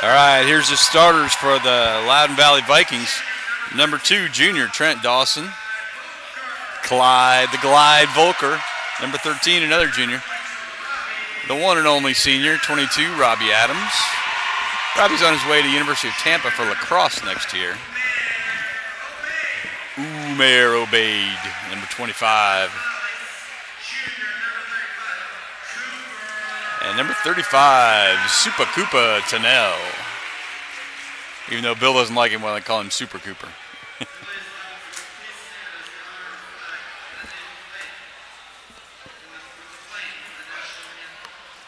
All right, here's the starters for the Loudoun Valley Vikings. Number 2, junior Trent Dawson. The Glide Volker. Number 13, another junior. The one and only senior, 22, Robbie Adams. Robbie's on his way to University of Tampa for lacrosse next year. Umair Obeid, number 25. And number 35, Super Koopa Tennell. Even though Bill doesn't like him when I call him Super Cooper.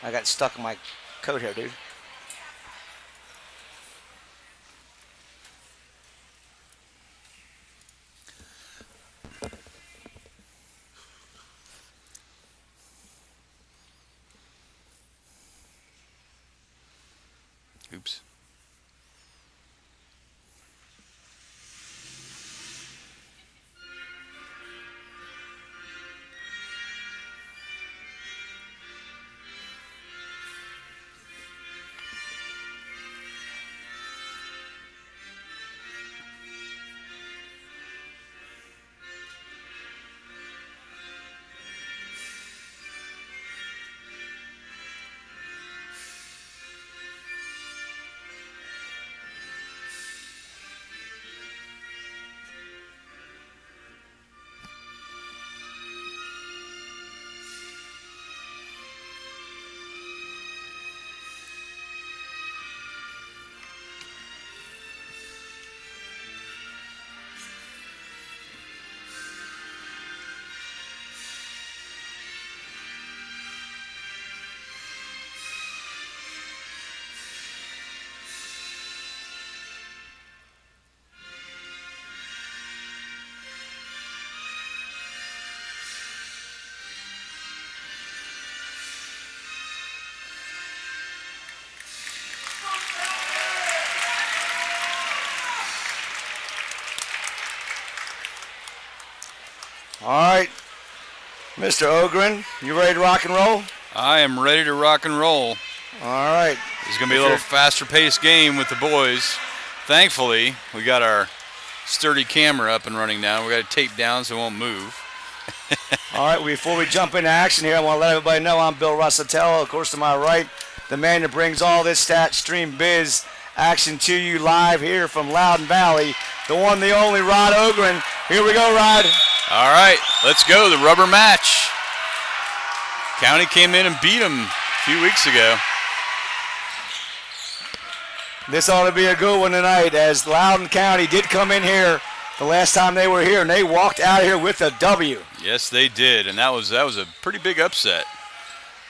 I got stuck in my coat here, dude. Oops. All right, Mr. Ogren, you ready to rock and roll? I am ready to rock and roll. All right. It's going to be a little faster paced game with the boys. Thankfully, we got our sturdy camera up and running now. We got it taped down so it won't move. All right, before we jump into action here, I want to let everybody know I'm Bill Russatello. Of course, to my right, the man that brings all this stat stream biz action to you live here from Loudoun Valley, the one, the only Rod Ogren. Here we go, Rod. All right, let's go. The rubber match. County came in and beat them a few weeks ago. This ought to be a good one tonight, as Loudoun County did come in here the last time they were here, and they walked out of here with a W. Yes, they did, and that was a pretty big upset.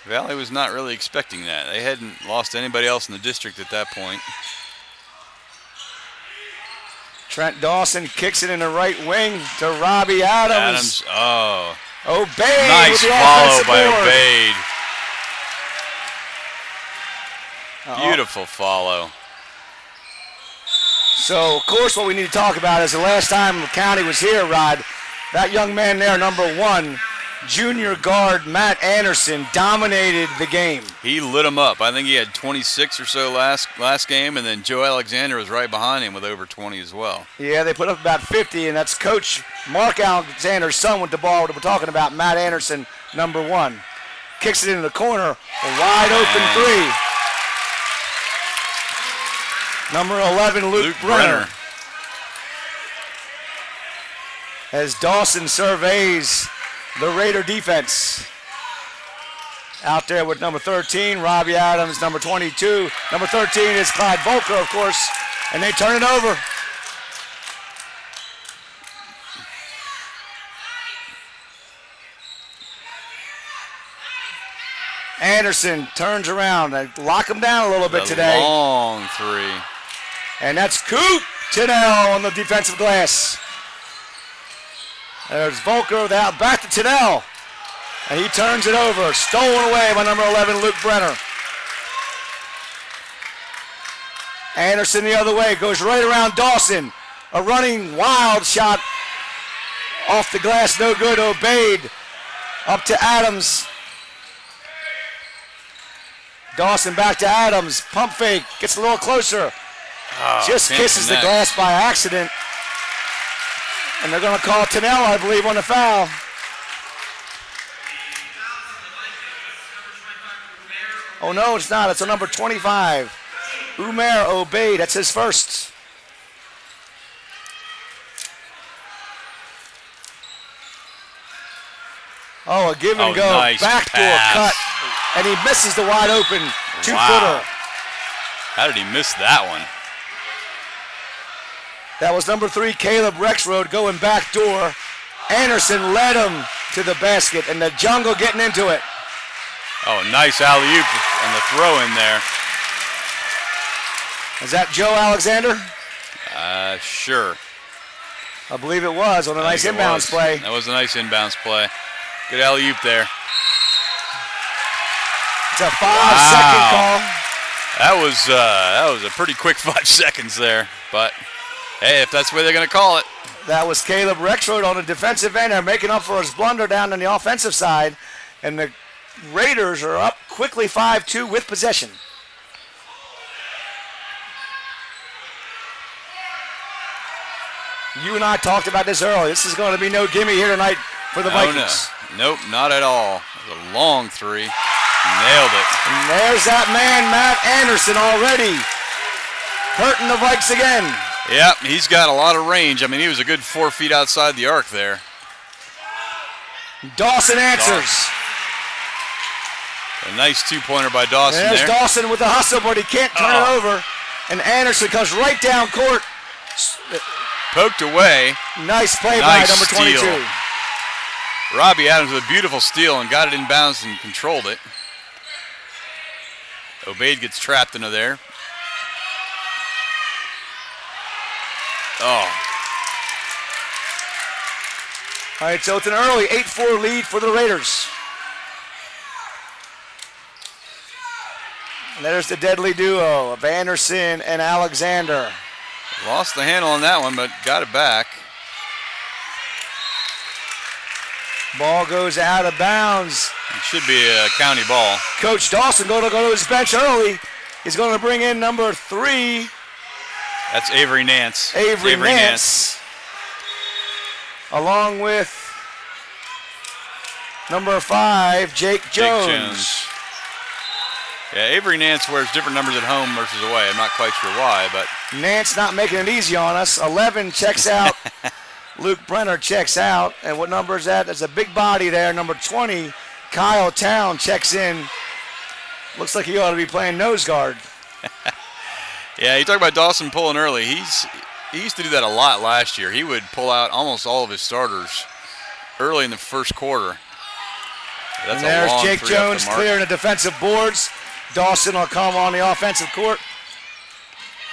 Valley was not really expecting that. They hadn't lost to anybody else in the district at that point. Trent Dawson kicks it in the right wing to Robbie Adams. Oh. Obeid. Nice follow by Obeid. Beautiful follow. So, of course, what we need to talk about is the last time the county was here, Rod, that young man there, number 1, junior guard Matt Anderson, dominated the game. He lit him up. I think he had 26 or so last game, and then Joe Alexander was right behind him with over 20 as well. Yeah, they put up about 50, and that's Coach Mark Alexander's son with the ball. We're talking about Matt Anderson, number 1. Kicks it into the corner, a wide open 3. Number 11, Luke Brenner. As Dawson surveys the Raider defense. Out there with number 13, Robbie Adams, number 22. Number 13 is Clyde Volker, of course, and they turn it over. Anderson turns around. They lock him down a little bit today. Long 3. And that's Coop Tennell on the defensive glass. There's Volker without, back to Tennell. And he turns it over. Stolen away by number 11, Luke Brenner. Anderson the other way, goes right around Dawson. A running wild shot off the glass, no good. Obeid up to Adams. Dawson back to Adams. Pump fake. Gets a little closer. Oh, Just kisses the glass by accident. And they're going to call Tanell, I believe, on the foul. Oh, no, it's not. It's a number 25. Umair Obey. That's his first. Oh, a give and go. Nice backdoor pass. cut. And he misses the wide open two-footer. How did he miss that one? That was number 3, Caleb Rexroad, going backdoor. Anderson led him to the basket, and the jungle getting into it. Oh, nice alley-oop on the throw in there. Is that Joe Alexander? Sure. I believe it was on a nice inbounds play. That was a nice inbounds play. Good alley-oop there. It's a 5-second call. That was a pretty quick 5 seconds there, but hey, if that's the way they're going to call it. That was Caleb Rexroad on the defensive end. They're making up for his blunder down on the offensive side, and the Raiders are up quickly 5-2 with possession. You and I talked about this earlier. This is going to be no gimme here tonight for the Vikings. No. Nope, not at all. It was a long three. Nailed it. And there's that man, Matt Anderson, already hurting the Vikes again. Yep, he's got a lot of range. I mean, he was a good 4 feet outside the arc there. Dawson answers. A nice two-pointer by Dawson There's there. Dawson with the hustle, but he can't turn it over. And Anderson comes right down court. Poked away. Nice play by number 22. Steal. Robbie Adams with a beautiful steal and got it inbounds and controlled it. Obeid gets trapped into there. Oh. All right, so it's an early 8-4 lead for the Raiders. And there's the deadly duo of Anderson and Alexander. Lost the handle on that one, but got it back. Ball goes out of bounds. It should be a county ball. Coach Dawson going to go to his bench early. He's going to bring in number 3. That's Avery Nance. Avery Nance. Along with number 5, Jake Jones. Yeah, Avery Nance wears different numbers at home versus away. I'm not quite sure why, but Nance not making it easy on us. 11 checks out. Luke Brenner checks out. And what number is that? There's a big body there. Number 20, Kyle Town checks in. Looks like he ought to be playing nose guard. Yeah, you talk about Dawson pulling early. He used to do that a lot last year. He would pull out almost all of his starters early in the first quarter. That's and there's a long Jake three off Jones the mark. clearing the defensive boards. Dawson will come on the offensive court.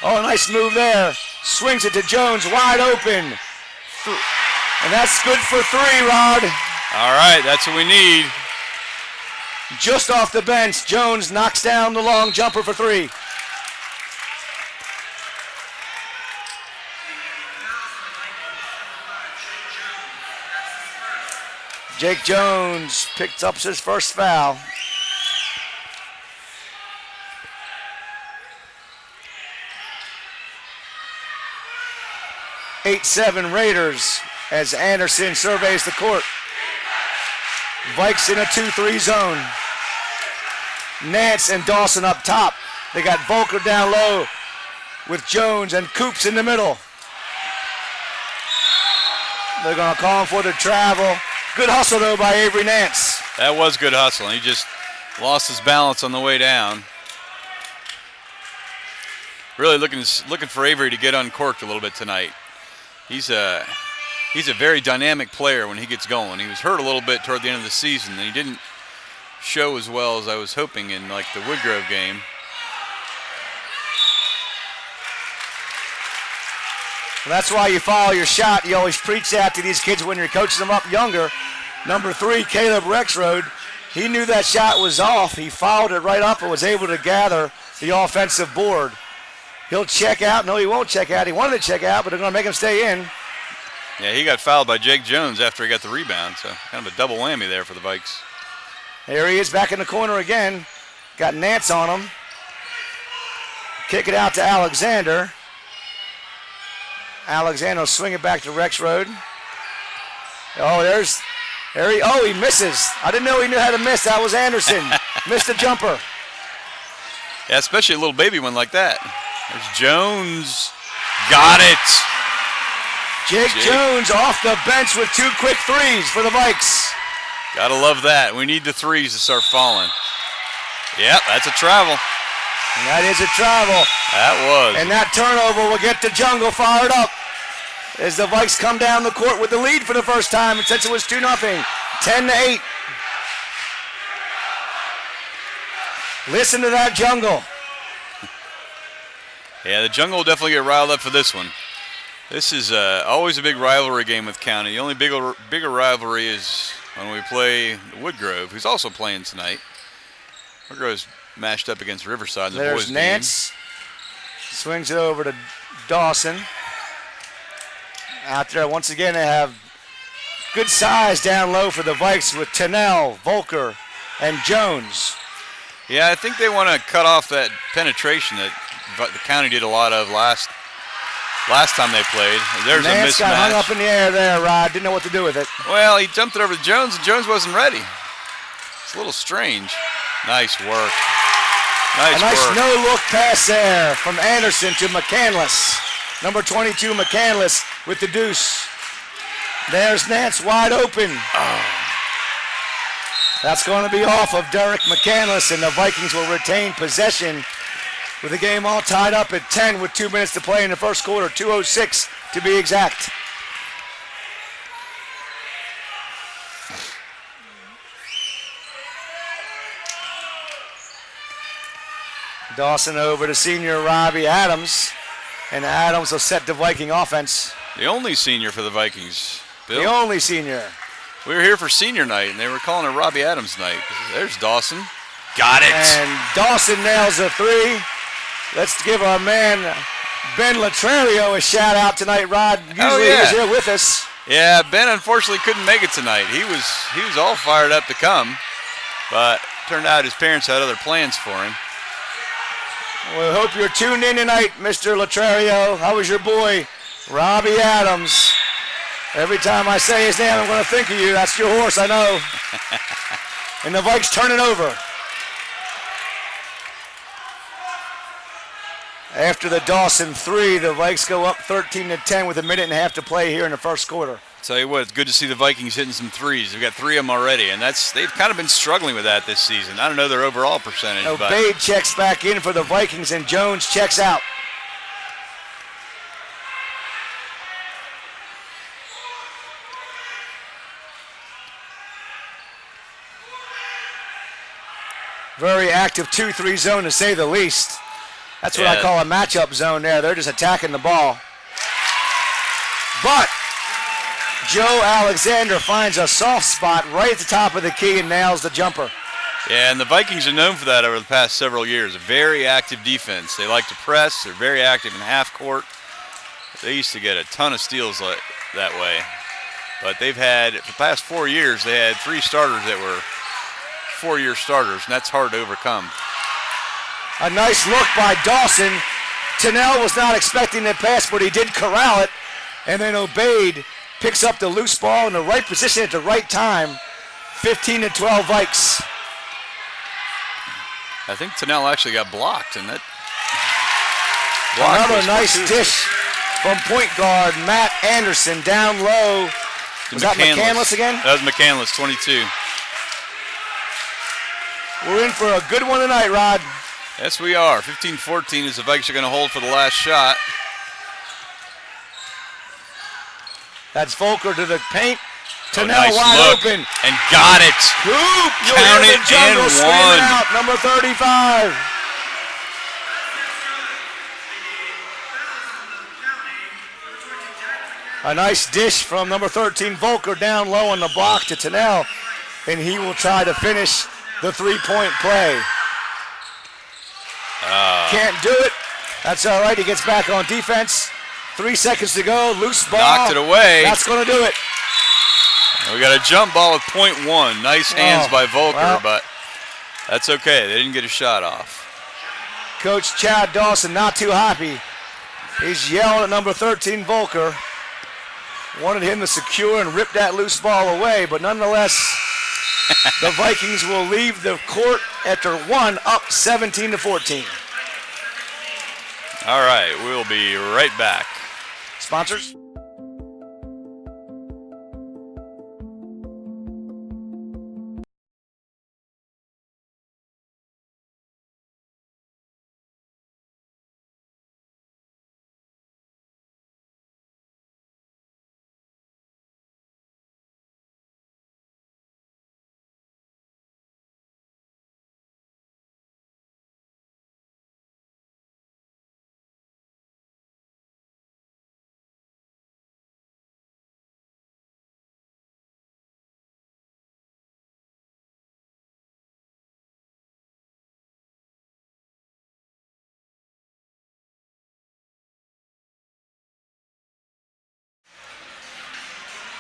Oh, nice move there. Swings it to Jones, wide open. And that's good for 3, Rod. All right, that's what we need. Just off the bench, Jones knocks down the long jumper for 3. Jake Jones picks up his first foul. (8-7) Raiders as Anderson surveys the court. Vikes in a 2-3 zone. Nance and Dawson up top. They got Volker down low with Jones and Coops in the middle. They're going to call him for the travel. Good hustle, though, by Avery Nance. That was good hustle. He just lost his balance on the way down. Really looking for Avery to get uncorked a little bit tonight. He's a very dynamic player when he gets going. He was hurt a little bit toward the end of the season, and he didn't show as well as I was hoping in like the Woodgrove game. Well, that's why you follow your shot. You always preach that to these kids when you're coaching them up younger. Number 3, Caleb Rexroad, he knew that shot was off. He fouled it right up and was able to gather the offensive board. He'll check out. No, he won't check out. He wanted to check out, but they're going to make him stay in. Yeah, he got fouled by Jake Jones after he got the rebound, so kind of a double whammy there for the Vikes. There he is back in the corner again. Got Nance on him. Kick it out to Alexander. Alexander will swing it back to Rexroad. Oh, he misses. I didn't know he knew how to miss. That was Anderson. Missed the jumper. Yeah, especially a little baby one like that. There's Jones. Got it. Jake Jones off the bench with 2 quick threes for the Vikes. Gotta love that. We need the threes to start falling. Yep, that's a travel. And that is a travel. That was. And that turnover will get the Jungle fired up as the Vikes come down the court with the lead for the first time since it was 2-0, 10-8. Listen to that Jungle. Yeah, the Jungle will definitely get riled up for this one. This is always a big rivalry game with County. The only bigger rivalry is when we play Woodgrove, who's also playing tonight. Woodgrove's matched up against Riverside in the boys' There's Nance. Swings it over to Dawson. Out there, once again, they have good size down low for the Vikes with Tennell, Volker, and Jones. Yeah, I think they want to cut off that penetration that the County did a lot of last time they played. There's a mismatch. Nance got hung up in the air there, Rod. Didn't know what to do with it. Well, he jumped it over to Jones, and Jones wasn't ready. It's a little strange. Nice work. A nice no-look pass there from Anderson to McCandless. Number 22, McCandless with the deuce. There's Nance wide open. Oh. That's going to be off of Derek McCandless, and the Vikings will retain possession with the game all tied up at 10 with 2 minutes to play in the first quarter, 2:06 to be exact. Dawson over to senior Robbie Adams, and Adams will set the Viking offense. The only senior for the Vikings, Bill. The only senior. We were here for senior night, and they were calling it Robbie Adams night. There's Dawson. Got it. And Dawson nails a 3. Let's give our man Ben Latrerio a shout out tonight, Rod. Usually he's here with us. Yeah, Ben unfortunately couldn't make it tonight. He was all fired up to come, but turned out his parents had other plans for him. We hope you're tuned in tonight, Mr. Latrerio. How was your boy, Robbie Adams? Every time I say his name, I'm going to think of you. That's your horse, I know. And the Vikes turn it over. After the Dawson 3, the Vikes go up 13-10 with a minute and a half to play here in the first quarter. Tell you what, it's good to see the Vikings hitting some threes. We've got 3 of them already, and they've kind of been struggling with that this season. I don't know their overall percentage. Obeyed checks back in for the Vikings, and Jones checks out. Very active 2-3 zone, to say the least. That's what I call a matchup zone there. They're just attacking the ball. But Joe Alexander finds a soft spot right at the top of the key and nails the jumper. Yeah, and the Vikings are known for that over the past several years. A very active defense. They like to press. They're very active in half court. They used to get a ton of steals that way. But they've had, for the past 4 years, they had 3 starters that were 4-year starters, and that's hard to overcome. A nice look by Dawson. Tennell was not expecting that pass, but he did corral it. And then Obeyed picks up the loose ball in the right position at the right time. 15-12 Vikes. I think Tennell actually got blocked, and that another nice dish from point guard Matt Anderson down low. Was that McCandless again? That was McCandless, 22. We're in for a good one tonight, Rod. Yes, we are. 15-14 as the Vikes are going to hold for the last shot. That's Volker to the paint. Tennell nice wide look. open. And got it. Count it and one. Out, number 35. A nice dish from number 13, Volker, down low on the block to Tennell. And he will try to finish the three-point play. Can't do it. That's all right. He gets back on defense. 3 seconds to go. Loose ball. Knocked it away. That's going to do it. We got a jump ball with .1. Nice hands by Volker, but That's okay. They didn't get a shot off. Coach Chad Dawson not too happy. He's yelling at number 13, Volker. Wanted him to secure and rip that loose ball away, but nonetheless, the Vikings will leave the court after one, up 17-14. All right, we'll be right back. Sponsors?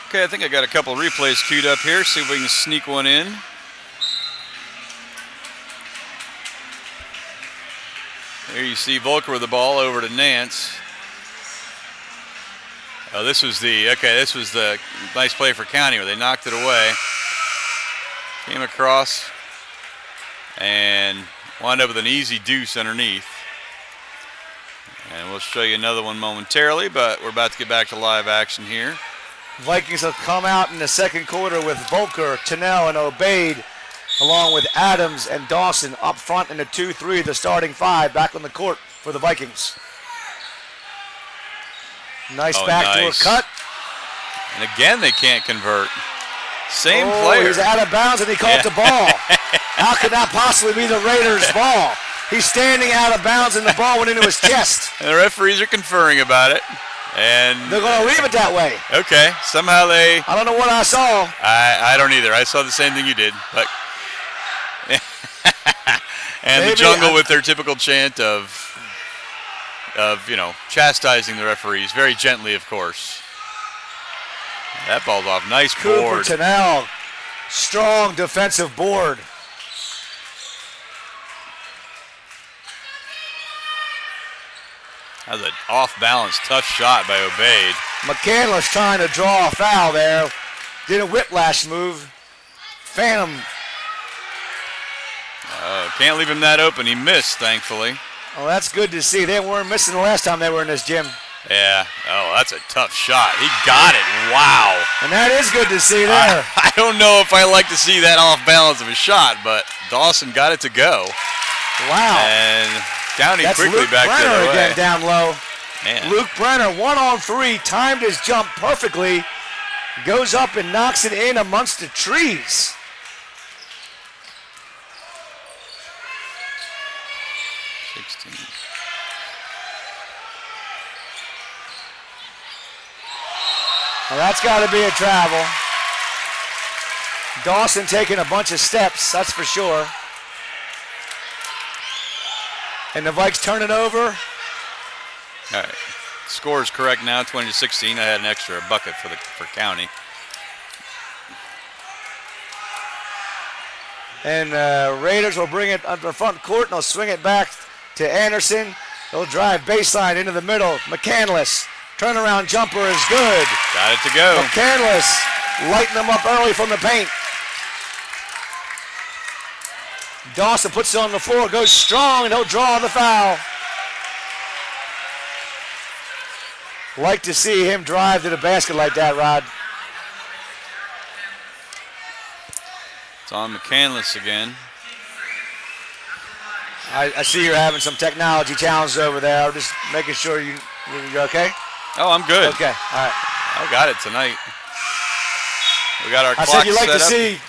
Okay, I think I got a couple replays queued up here. See if we can sneak one in. Here you see Volker with the ball over to Nance. Oh, this was the nice play for County where they knocked it away. Came across and wound up with an easy deuce underneath. And we'll show you another one momentarily, but we're about to get back to live action here. Vikings have come out in the second quarter with Volker, Tennell, and Obeid, along with Adams and Dawson up front in the 2-3, the starting five back on the court for the Vikings. Nice backdoor cut. And again, they can't convert. Same player. He's out of bounds and he caught the ball. How could that possibly be the Raiders' ball? He's standing out of bounds and the ball went into his chest. And the referees are conferring about it. And they're going to leave it that way. Okay. Somehow they... I don't know what I saw. I don't either. I saw the same thing you did. But and maybe the jungle with their typical chant of chastising the referees. Very gently, of course. That ball's off. Nice board. Cooper Tennell. Strong defensive board. That was an off-balance, tough shot by Obeid. McCandless trying to draw a foul there. Did a whiplash move. Phantom. Can't leave him that open. He missed, thankfully. Oh, that's good to see. They weren't missing the last time they were in this gym. Yeah. Oh, that's a tough shot. He got it. Wow. And that is good to see there. I don't know if I like to see that off-balance of a shot, but Dawson got it to go. Wow. And County that's quickly Luke back Brenner the other way. Again down low. Man. Luke Brenner, 1-on-3, timed his jump perfectly. Goes up and knocks it in amongst the trees. Well, that's got to be a travel. Dawson taking a bunch of steps, that's for sure. And the Vikes turn it over. All right. Score is correct now, 20-16. I had an extra bucket for County. And Raiders will bring it under front court and they'll swing it back to Anderson. They'll drive baseline into the middle. McCandless. Turnaround jumper is good. Got it to go. McCandless lighting them up early from the paint. Dawson puts it on the floor, goes strong, and he'll draw the foul. Like to see him drive to the basket like that, Rod. It's on McCandless again. I see you're having some technology challenges over there. I'm just making sure you're okay. Oh, I'm good. Okay, all right. I got it tonight. We got our clock set up.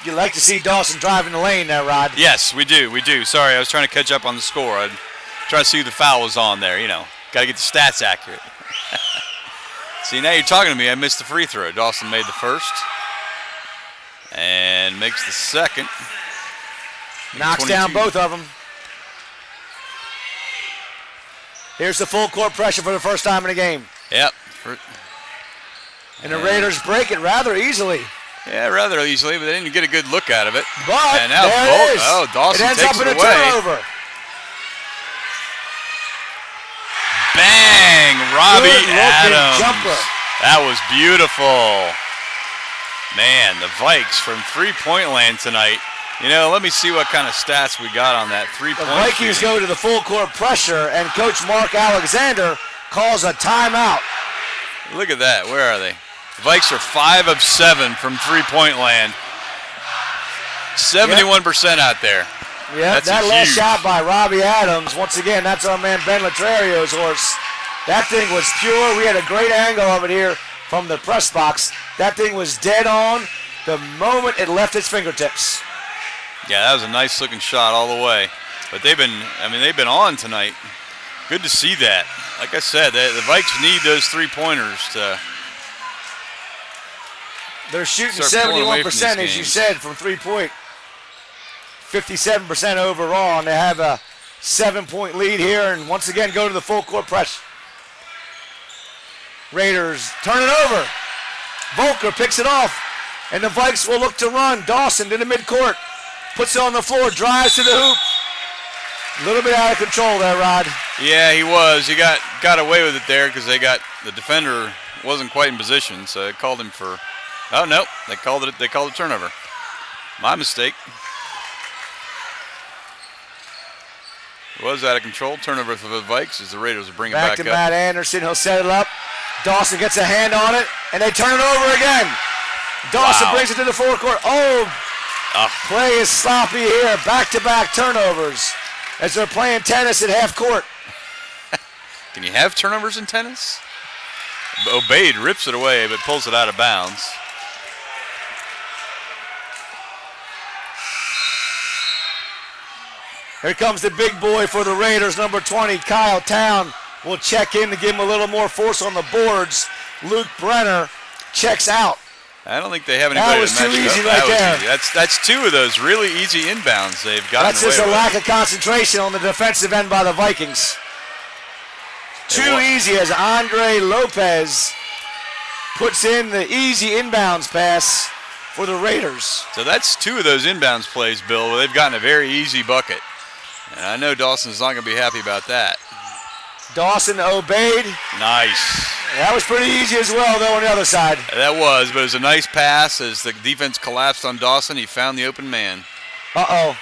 You like to see Dawson driving the lane there, Rod. Yes, we do. Sorry, I was trying to catch up on the score. I'm trying to see who the foul was on there. Got to get the stats accurate. See, now you're talking to me. I missed the free throw. Dawson made the first and makes the second. Knocks 22. down both of them. Here's the full court pressure for the first time in the game. Yep. And the Raiders break it rather easily. Yeah, rather easily, but they didn't get a good look out of it. But and now there it is. Dawson it ends takes up in it a away. turnover. Bang! Robbie Good-looking Adams. jumper. That was beautiful. Man, the Vikes from three-point land tonight. You know, let me see what kind of stats we got on that three-point The Vikings shooting. go to the full court pressure, and Coach Mark Alexander calls a timeout. Look at that. Where are they? The Vikes are 5 of 7 from three-point land. 71% out there. Yeah, that last shot by Robbie Adams. Once again, that's our man Ben Latrario's horse. That thing was pure. We had a great angle of it here from the press box. That thing was dead on the moment it left his fingertips. Yeah, that was a nice looking shot all the way. But they've been on tonight. Good to see that. Like I said, the Vikes need those three-pointers to. They're shooting start pulling away from 71%, these as you games. said, from three-point. 57% overall, and they have a 7-point lead here, and once again go to the full court press. Raiders turn it over. Volker picks it off, and the Vikes will look to run. Dawson to the midcourt, puts it on the floor, drives to the hoop. A little bit out of control there, Rod. Yeah, he was. He got away with it there because the defender wasn't quite in position, so they called him for. Oh no, they called it a turnover. My mistake. It was out of control. Turnover for the Vikes as the Raiders will bring it Back back to up. Matt Anderson. He'll set it up. Dawson gets a hand on it, and they turn it over again. Dawson brings it to the forecourt. Play is sloppy here. Back-to-back turnovers as they're playing tennis at half court. Can you have turnovers in tennis? Obeid rips it away but pulls it out of bounds. Here comes the big boy for the Raiders, number 20, Kyle Town. Will check in to give him a little more force on the boards. Luke Brenner checks out. I don't think they have anybody That was to match too it up. easy right there. Easy. That's two of those really easy inbounds they've gotten That's away just a with. lack of concentration on the defensive end by the Vikings. Too easy as Andre Lopez puts in the easy inbounds pass for the Raiders. So that's two of those inbounds plays, Bill, where they've gotten a very easy bucket. And I know Dawson's not going to be happy about that. Dawson obeyed. Nice. That was pretty easy as well, though, on the other side. That was, but it was a nice pass as the defense collapsed on Dawson. He found the open man. Uh-oh.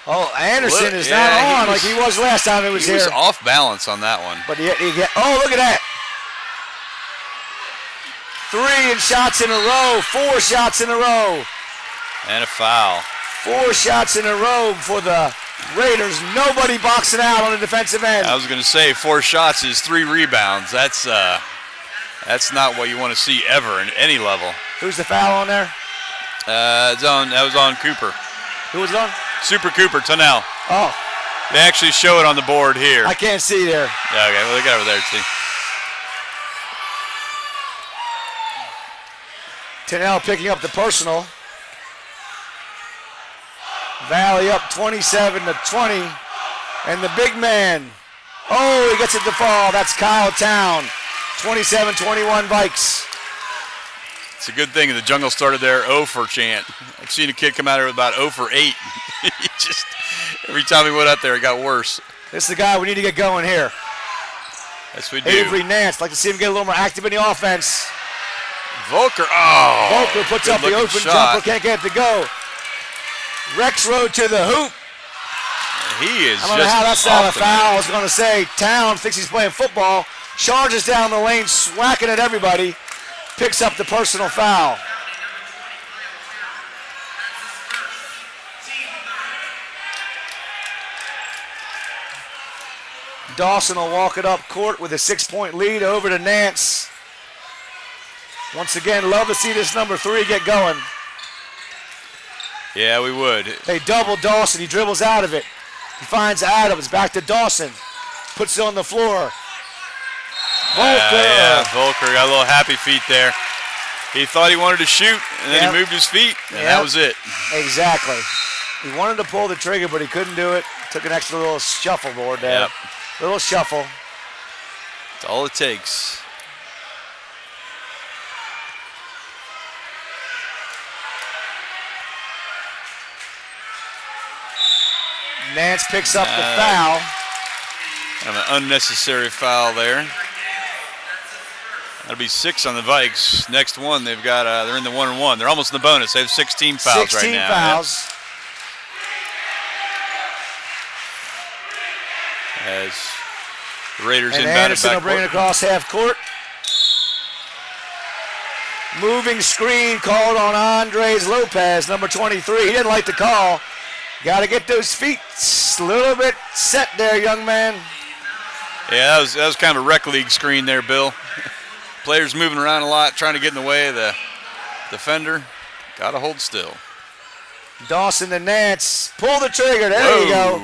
Oh, Anderson is not on like he was last time he was here. He was off balance on that one. But oh, look at that. 3 shots in a row, 4 shots in a row. And a foul. 4 shots in a row for the Raiders. Nobody boxing out on the defensive end. I was going to say 4 shots is 3 rebounds. That's not what you want to see ever in any level. Who's the foul on there? That was on Cooper. Who was it on? Super Cooper, Tunnell. Oh. They actually show it on the board here. I can't see there. Yeah, okay, well, they got it over there, see. Tunnell picking up the personal. Valley up 27-20. And the big man, he gets it to fall. That's Kyle Town. 27-21 Vikes. It's a good thing the jungle started their 0 for chant. I've seen a kid come out here with about 0 for 8. He just, every time he went up there, it got worse. This is the guy we need to get going here. Yes, we do. Avery Nance. Like to see him get a little more active in the offense. Volker, Volker puts up the open jumper, can't get it to go. Rexroad to the hoop. He is I don't know how that's not a foul. I was going to say Town thinks he's playing football, charges down the lane, swacking at everybody, picks up the personal foul. Dawson will walk it up court with a 6-point lead over to Nance. Once again, love to see this number 3 get going. Yeah, we would. They double Dawson. He dribbles out of it. He finds Adams. Back to Dawson. Puts it on the floor. Volker. Volker got a little happy feet there. He thought he wanted to shoot, and then he moved his feet, and that was it. Exactly. He wanted to pull the trigger, but he couldn't do it. Took an extra little shuffleboard there. Yep. Little shuffle. That's all it takes. Nance picks up the foul. Kind of an unnecessary foul there. That'll be 6 on the Vikes. Next one, they've got. They're in the 1-1. They're almost in the bonus. They have 16 fouls right now. 16 fouls. Yep. As the Raiders and inbound Anderson will bring it across half court. Moving screen called on Andres Lopez, number 23. He didn't like the call. Got to get those feet a little bit set there, young man. Yeah, that was kind of a rec league screen there, Bill. Players moving around a lot, trying to get in the way of the defender. Got to hold still. Dawson to Nance. Pull the trigger. There you go.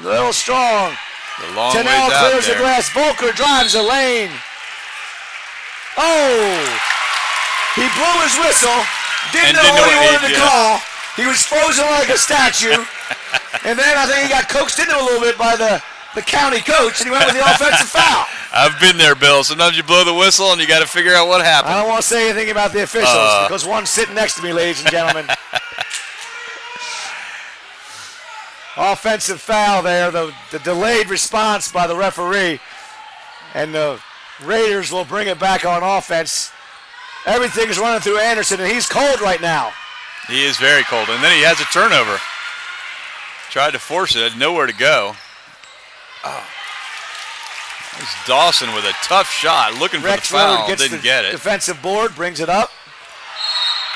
A little strong. The long ways Tennell out clears there. the glass. Volker drives the lane. Oh! He blew his whistle. Didn't know what he wanted to call. He was frozen like a statue. And then I think he got coaxed into a little bit by the county coach, and he went with the offensive foul. I've been there, Bill. Sometimes you blow the whistle, and you got to figure out what happened. I don't want to say anything about the officials because one's sitting next to me, ladies and gentlemen. Offensive foul there, the delayed response by the referee. And the Raiders will bring it back on offense. Everything is running through Anderson, and he's cold right now. He is very cold. And then he has a turnover. Tried to force it, had nowhere to go. Oh. There's Dawson with a tough shot, looking for the foul, didn't get it. Defensive board, brings it up.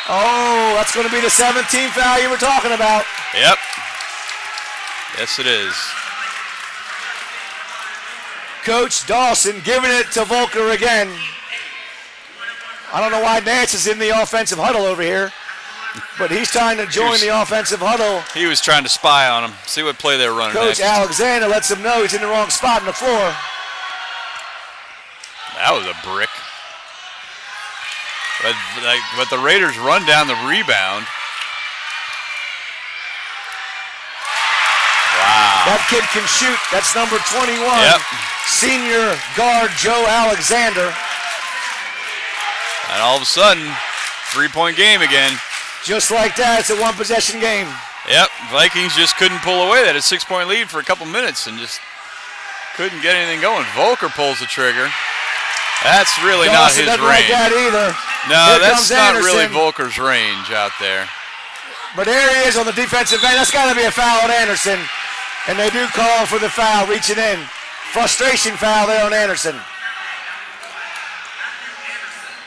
Oh, that's going to be the 17th foul you were talking about. Yep. Yes, it is. Coach Dawson giving it to Volker again. I don't know why Nance is in the offensive huddle over here, but he's trying to join the offensive huddle. He was trying to spy on him, see what play they were running Coach next. Alexander lets him know he's in the wrong spot on the floor. That was a brick. But the Raiders run down the rebound. Wow. That kid can shoot. That's number 21. Yep. Senior guard Joe Alexander. And all of a sudden, 3-point game again. Just like that, it's a one-possession game. Yep, Vikings just couldn't pull away. They had a 6-point lead for a couple minutes and just couldn't get anything going. Volker pulls the trigger. That's really Dawson not his doesn't range. like that either. No, Here that's not Anderson. really Volker's range out there. But there he is on the defensive end. That's got to be a foul on Anderson. And they do call for the foul, reaching in. Frustration foul there on Anderson.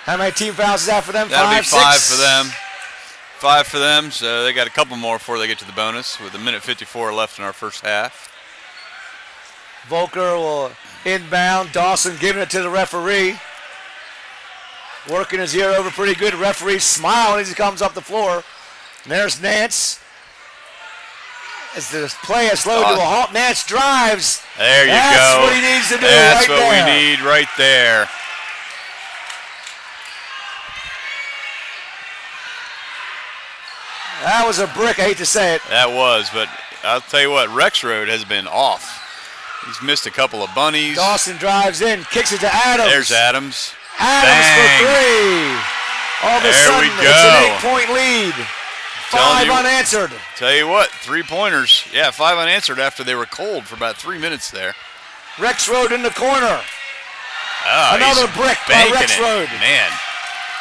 How many team fouls is that for them? That'll be 5 6? for them. 5 for them, so they got a couple more before they get to the bonus with 1:54 left in our first half. Volker will inbound. Dawson giving it to the referee. Working his ear over pretty good. Referee smiling as he comes up the floor. And there's Nance. As the play is slowed to a halt, Nance drives. There you That's go. That's what he needs to do That's right what there. we need right there. That was a brick, I hate to say it. That was, but I'll tell you what, Rexroad has been off. He's missed a couple of bunnies. Dawson drives in, kicks it to Adams. There's Adams. Adams Bang. for 3. All of a There sudden, we it's go. an 8-point lead. Telling 5 you- unanswered. Tell you what, 3-pointers. Yeah, 5 unanswered after they were cold for about 3 minutes there. Rexroad in the corner. Oh, Another he's brick by banking it. Rexroad. Man,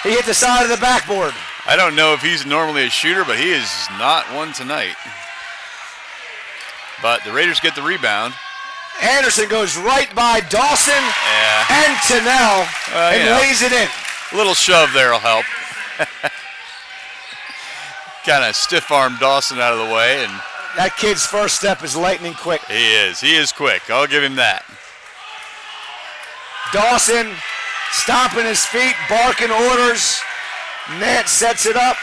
He hit the side of the backboard. I don't know if he's normally a shooter, but he is not one tonight. But the Raiders get the rebound. Anderson goes right by Dawson Yeah, and Tennell and yeah. lays it in. A little shove there will help. Kind of stiff-armed Dawson out of the way, and That kid's first step is lightning quick. he is. He is quick. I'll give him that. Dawson stomping his feet, barking orders. Nance sets it up.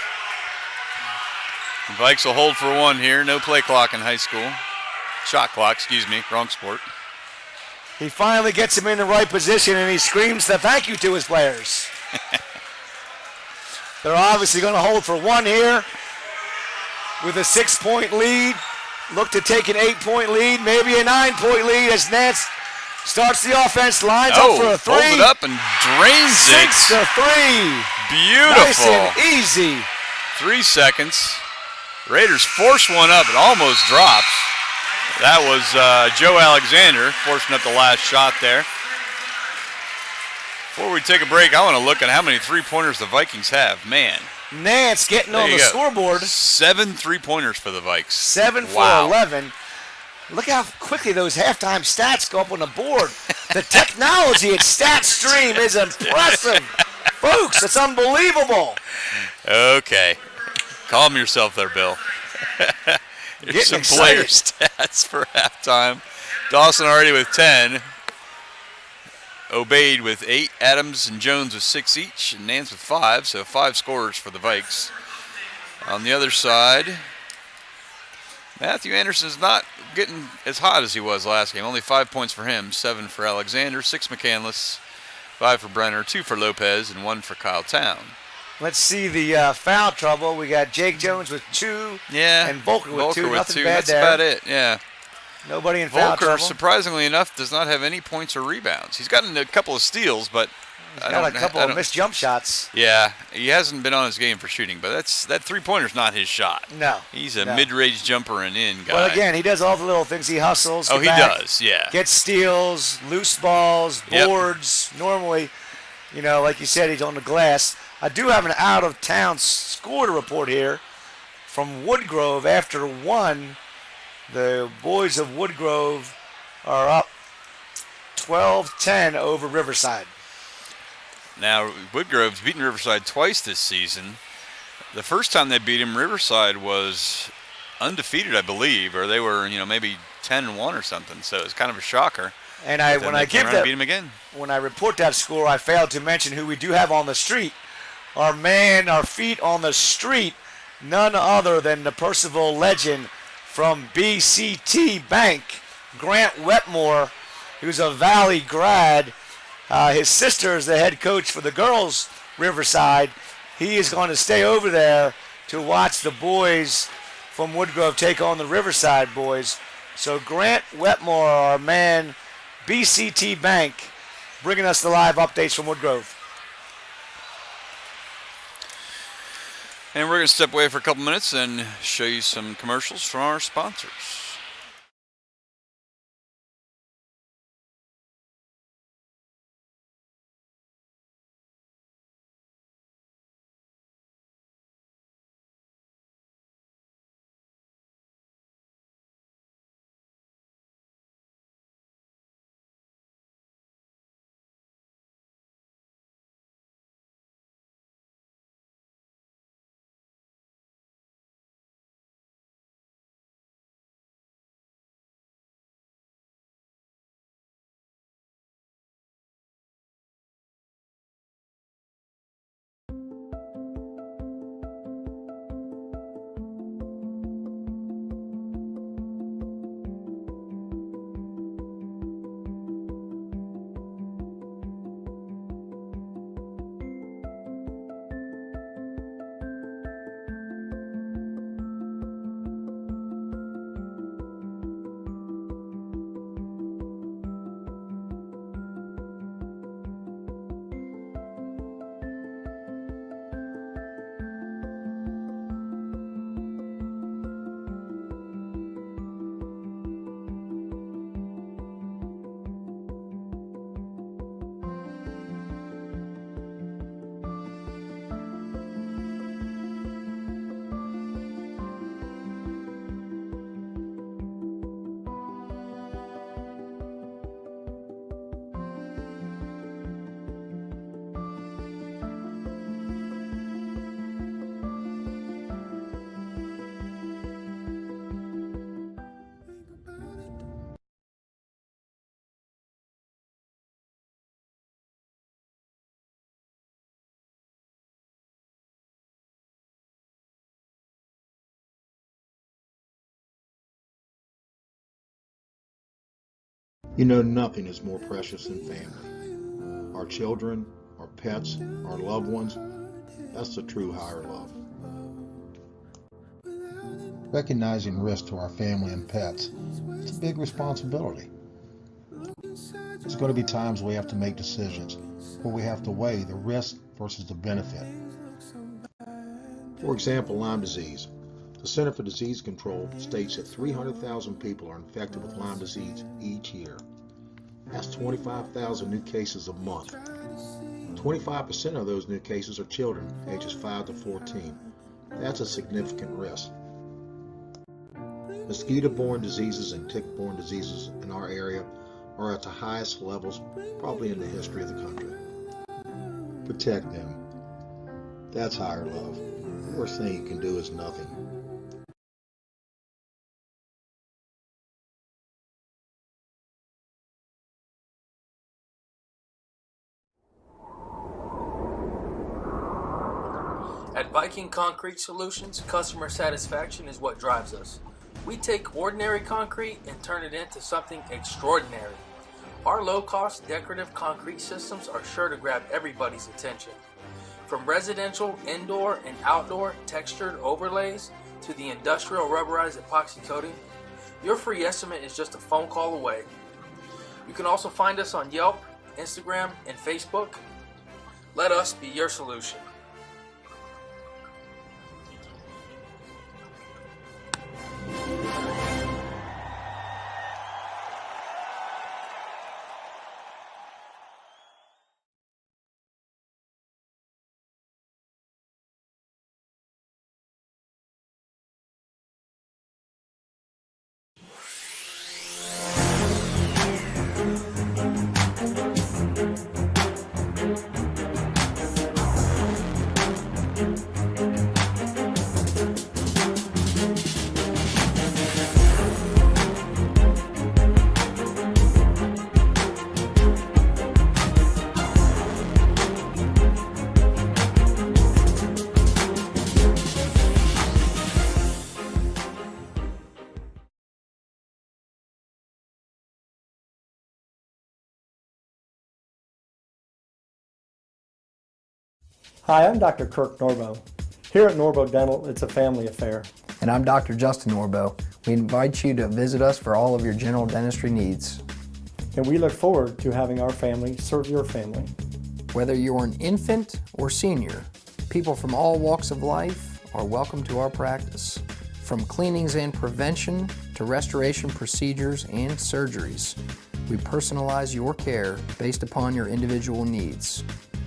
The Vikes will hold for 1 here. No play clock in high school. Shot clock, excuse me. Wrong sport. He finally gets him in the right position, and he screams the thank you to his players. They're obviously going to hold for 1 here with a 6-point lead. Look to take an 8-point lead, maybe a 9-point lead as Nance starts the offense, lines up for a 3. Holds it up and drains it. 6 to 3. Beautiful. Nice and easy. 3 seconds. Raiders force one up. It almost drops. That was Joe Alexander forcing up the last shot there. Before we take a break, I want to look at how many three-pointers the Vikings have. Man. Nance getting on the scoreboard. 7 3-pointers for the Vikes. 7 for 11. Look how quickly those halftime stats go up on the board. The technology at StatStream is impressive. Folks, it's unbelievable. Okay. Calm yourself there, Bill. Here's some player stats for halftime. Dawson already with 10. Obeyed with 8. Adams and Jones with 6 each. And Nance with 5. So 5 scorers for the Vikes. On the other side, Matthew Anderson's not getting as hot as he was last game. Only 5 points for him. 7 for Alexander. 6 McCandless. 5 for Brenner. 2 for Lopez. And 1 for Kyle Town. Let's see the foul trouble. We got Jake Jones with 2. Yeah. And Volker with 2. Nothing bad That's there. about it, yeah. Nobody in foul trouble. Volker, surprisingly enough, does not have any points or rebounds. He's gotten a couple of steals, but he's got a couple of missed jump shots. Yeah, he hasn't been on his game for shooting, but that three-pointer's not his shot. No. He's a mid-range jumper and in guy. Well, again, he does all the little things. He hustles. Oh, he does, yeah. Gets steals, loose balls, boards. Yep. Normally, like you said, he's on the glass. I do have an out-of-town score to report here from Woodgrove after 1. The boys of Woodgrove are up 12-10 over Riverside. Now, Woodgrove's beaten Riverside twice this season. The first time they beat him, Riverside was undefeated, I believe, or they were, maybe 10-1 or something. So it's kind of a shocker. And when I beat him again. When I report that score, I failed to mention who we do have on the street. Our feet on the street, none other than the Percival legend from BCT Bank, Grant Wetmore, who's a Valley grad. His sister is the head coach for the girls' Riverside. He is going to stay over there to watch the boys from Woodgrove take on the Riverside boys. So Grant Wetmore, our man, BCT Bank, bringing us the live updates from Woodgrove. And we're going to step away for a couple minutes and show you some commercials from our sponsors. Nothing is more precious than family. Our children, our pets, our loved ones, that's the true higher love. Recognizing risk to our family and pets, it's a big responsibility. There's going to be times we have to make decisions where we have to weigh the risk versus the benefit. For example, Lyme disease. The The Center for Disease Control states that 300,000 people are infected with Lyme disease each year. That's 25,000 new cases a month. 25% of those new cases are children, ages 5 to 14. That's a significant risk. Mosquito-borne diseases and tick-borne diseases in our area are at the highest levels probably in the history of the country. Protect them. That's higher love. The worst thing you can do is nothing. At Viking Concrete Solutions, customer satisfaction is what drives us. We take ordinary concrete and turn it into something extraordinary. Our low-cost decorative concrete systems are sure to grab everybody's attention. From residential, indoor, and outdoor textured overlays to the industrial rubberized epoxy coating, your free estimate is just a phone call away. You can also find us on Yelp, Instagram, and Facebook. Let us be your solution. Hi, I'm Dr. Kirk Norbo. Here at Norbo Dental, it's a family affair. And I'm Dr. Justin Norbo. We invite you to visit us for all of your general dentistry needs. And we look forward to having our family serve your family. Whether you're an infant or senior, people from all walks of life are welcome to our practice. From cleanings and prevention to restoration procedures and surgeries, we personalize your care based upon your individual needs.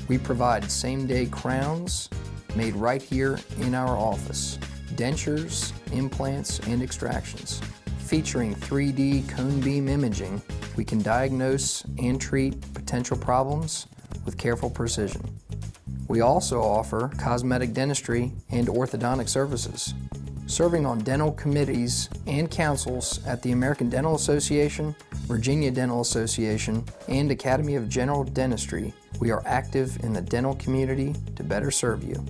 We provide same-day crowns made right here in our office, dentures, implants, and extractions. Featuring 3D cone beam imaging, we can diagnose and treat potential problems with careful precision. We also offer cosmetic dentistry and orthodontic services. Serving on dental committees and councils at the American Dental Association, Virginia Dental Association, and Academy of General Dentistry, we are active in the dental community to better serve you.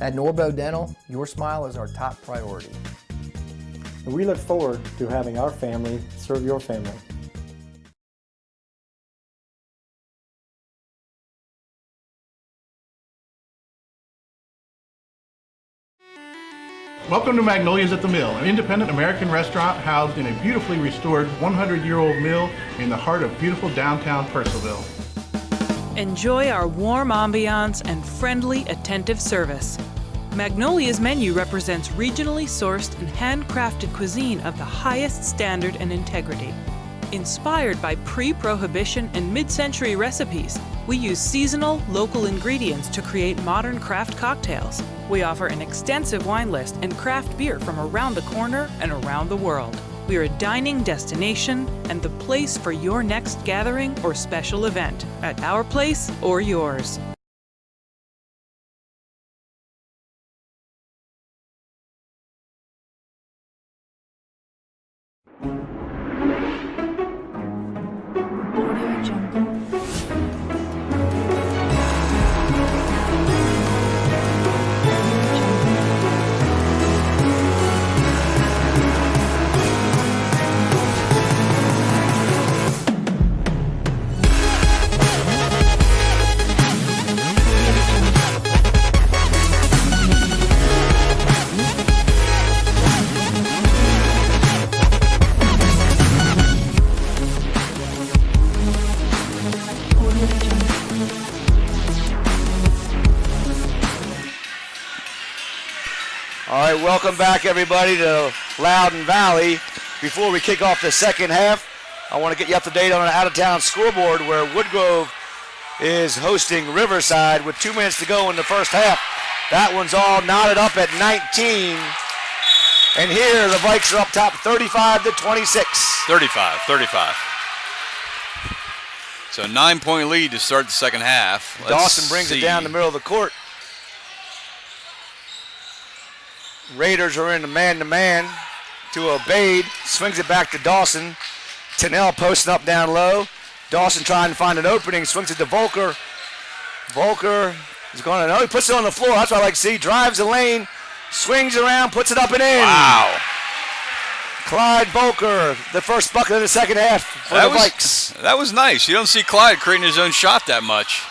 At Norbo Dental, your smile is our top priority. And we look forward to having our family serve your family. Welcome to Magnolia's at the Mill, an independent American restaurant housed in a beautifully restored 100-year-old mill in the heart of beautiful downtown Purcellville. Enjoy our warm ambiance and friendly, attentive service. Magnolia's menu represents regionally sourced and handcrafted cuisine of the highest standard and integrity. Inspired by pre-prohibition and mid-century recipes, we use seasonal, local ingredients to create modern craft cocktails. We offer an extensive wine list and craft beer from around the corner and around the world. We are a dining destination and the place for your next gathering or special event, at our place or yours. right, welcome back, everybody, to Loudoun Valley. Before we kick off the second half, I want to get you up to date on an out-of-town scoreboard where Woodgrove is hosting Riverside with 2 minutes to go in the first half. That one's all knotted up at 19. And here, the Vikes are up top 35-26. 35. So 9-point lead to start the second half. Dawson brings it down the middle of the court. Raiders are in the man-to-man to Obaid. Swings it back to Dawson. Tennell posting up down low. Dawson trying to find an opening. Swings it to Volker. Volker is going to, he puts it on the floor. That's what I like to see. Drives the lane. Swings around, puts it up and in. Wow. Clyde Volker, the first bucket of the second half for the Vikes. That was nice. You don't see Clyde creating his own shot that much.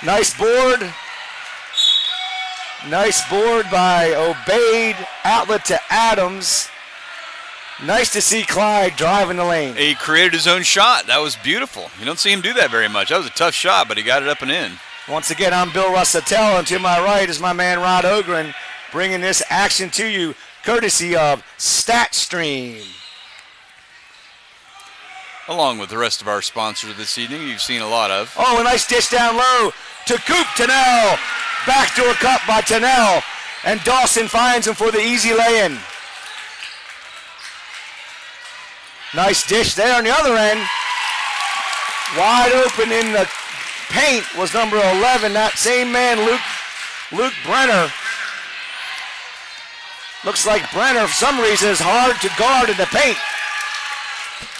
Nice board. Nice board by Obaid. Outlet to Adams. Nice to see Clyde driving the lane. He created his own shot. That was beautiful. You don't see him do that very much. That was a tough shot, but he got it up and in. Once again, I'm Bill Russatell, and to my right is my man Rod Ogren, bringing this action to you courtesy of StatStream. Along with the rest of our sponsors this evening, you've seen a lot of. Oh, a nice dish down low to Coop Tennell. Backdoor cut by Tennell, and Dawson finds him for the easy lay-in. Nice dish there on the other end. Wide open in the paint was number 11, that same man, Luke Brenner. Looks like Brenner, for some reason, is hard to guard in the paint.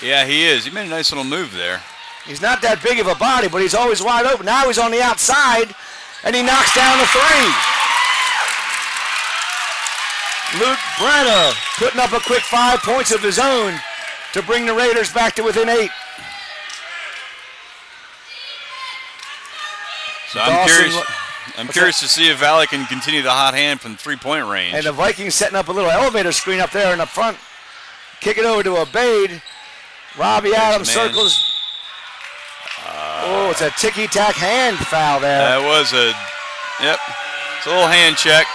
Yeah, he is. He made a nice little move there. He's not that big of a body, but he's always wide open. Now he's on the outside, and he knocks down the three. Luke Brenner putting up a quick 5 points of his own to bring the Raiders back to within 8. So I'm curious to see if Valley can continue the hot hand from three-point range. And the Vikings setting up a little elevator screen up there in the front. Kick it over to Obaid. Robbie Adams circles. It's a ticky-tack hand foul there. That was it's a little hand check.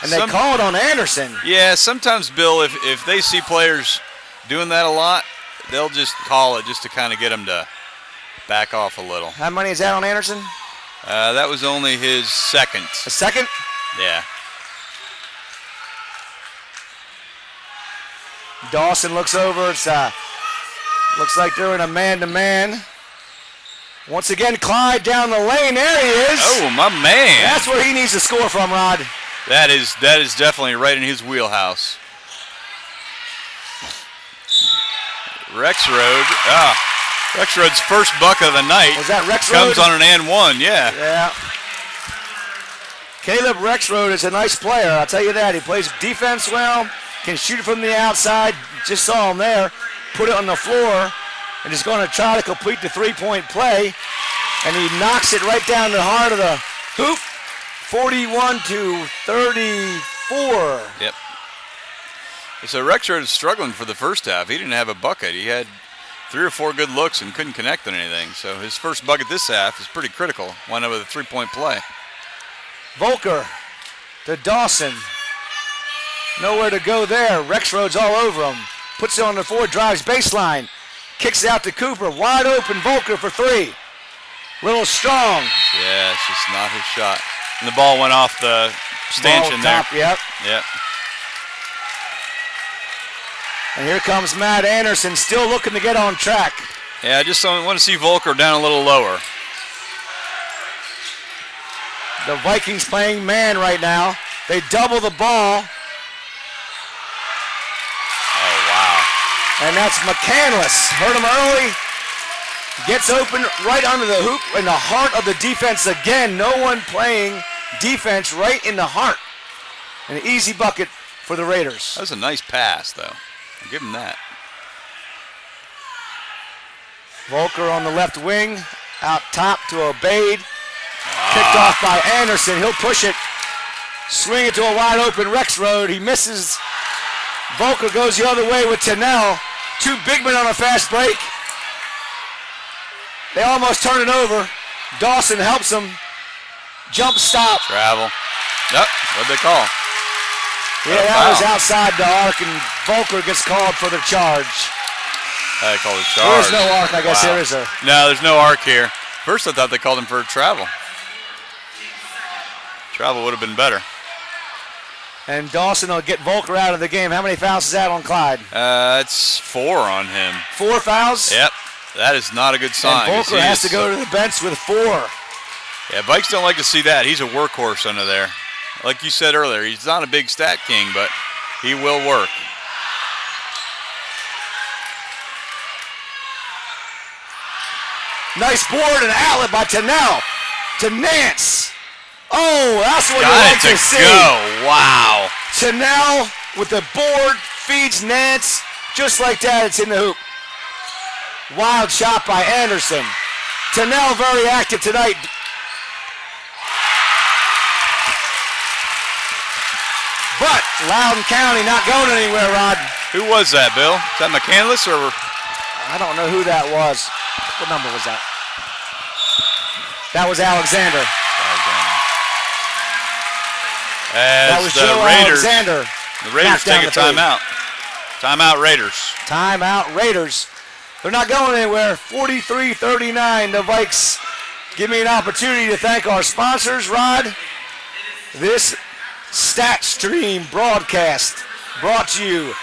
And they call it on Anderson. Yeah, sometimes, Bill, if they see players doing that a lot, they'll just call it just to kind of get them to back off a little. How many is that on Anderson? That was only his second. A second? Yeah. Dawson looks over. It's looks like they're in a man-to-man. Once again, Clyde down the lane. There he is. Oh, my man. That's where he needs to score from, Rod. That is definitely right in his wheelhouse. Rexroad. Rexroad's first bucket of the night. Was that Rexroad? Comes on an and one, yeah. Yeah. Caleb Rexroad is a nice player, I'll tell you that. He plays defense well, can shoot it from the outside. Just saw him there. Put it on the floor, and is going to try to complete the three-point play. And he knocks it right down the heart of the hoop. 41-34. Yep. So Rexroad is struggling for the first half. He didn't have a bucket. He had 3 or 4 good looks and couldn't connect on anything. So his first bucket this half is pretty critical. Wound up with a three-point play. Volker to Dawson. Nowhere to go there. Rexroad's all over him. Puts it on the floor, drives baseline. Kicks it out to Cooper. Wide open Volker for 3. Little strong. Yeah, it's just not his shot. And the ball went off the stanchion there. Yep. Yep. And here comes Matt Anderson, still looking to get on track. Yeah, I just want to see Volker down a little lower. The Vikings playing man right now. They double the ball. Oh, wow. And that's McCandless. Heard him early. Gets open right under the hoop in the heart of the defense again. No one playing defense right in the heart. An easy bucket for the Raiders. That was a nice pass, though. I'll give him that. Volker on the left wing. Out top to Obaid. Picked off by Anderson. He'll push it. Swing it to a wide open Rexroad. He misses. Volker goes the other way with Tennell. 2 big men on a fast break. They almost turn it over. Dawson helps him. Jump stop. Travel. Yep. What'd they call? Yeah, that was outside the arc, and Volker gets called for the charge. They called a charge. There's no arc, I guess. There is a. No, there's no arc here. First, I thought they called him for a travel. Travel would have been better. And Dawson will get Volker out of the game. How many fouls is that on Clyde? It's 4 on him. 4 fouls? Yep. That is not a good sign. And Volker has to go to the bench with 4. Yeah, Vikes don't like to see that. He's a workhorse under there. Like you said earlier, he's not a big stat king, but he will work. Nice board and outlet by Tennell to Nance. Oh, that's what you like to see. Go. Wow. Tennell with the board feeds Nance. Just like that, it's in the hoop. Wild shot by Anderson. Tennell very active tonight. But Loudoun County not going anywhere, Rod. Who was that, Bill? Is that McCandless or? I don't know who that was. What number was that? That was Alexander. As that was the Joe Raiders, Alexander. The Raiders take a timeout. Timeout Raiders. Timeout Raiders. They're not going anywhere. 43-39. The Vikes give me an opportunity to thank our sponsors, Rod. This StatStream broadcast brought to you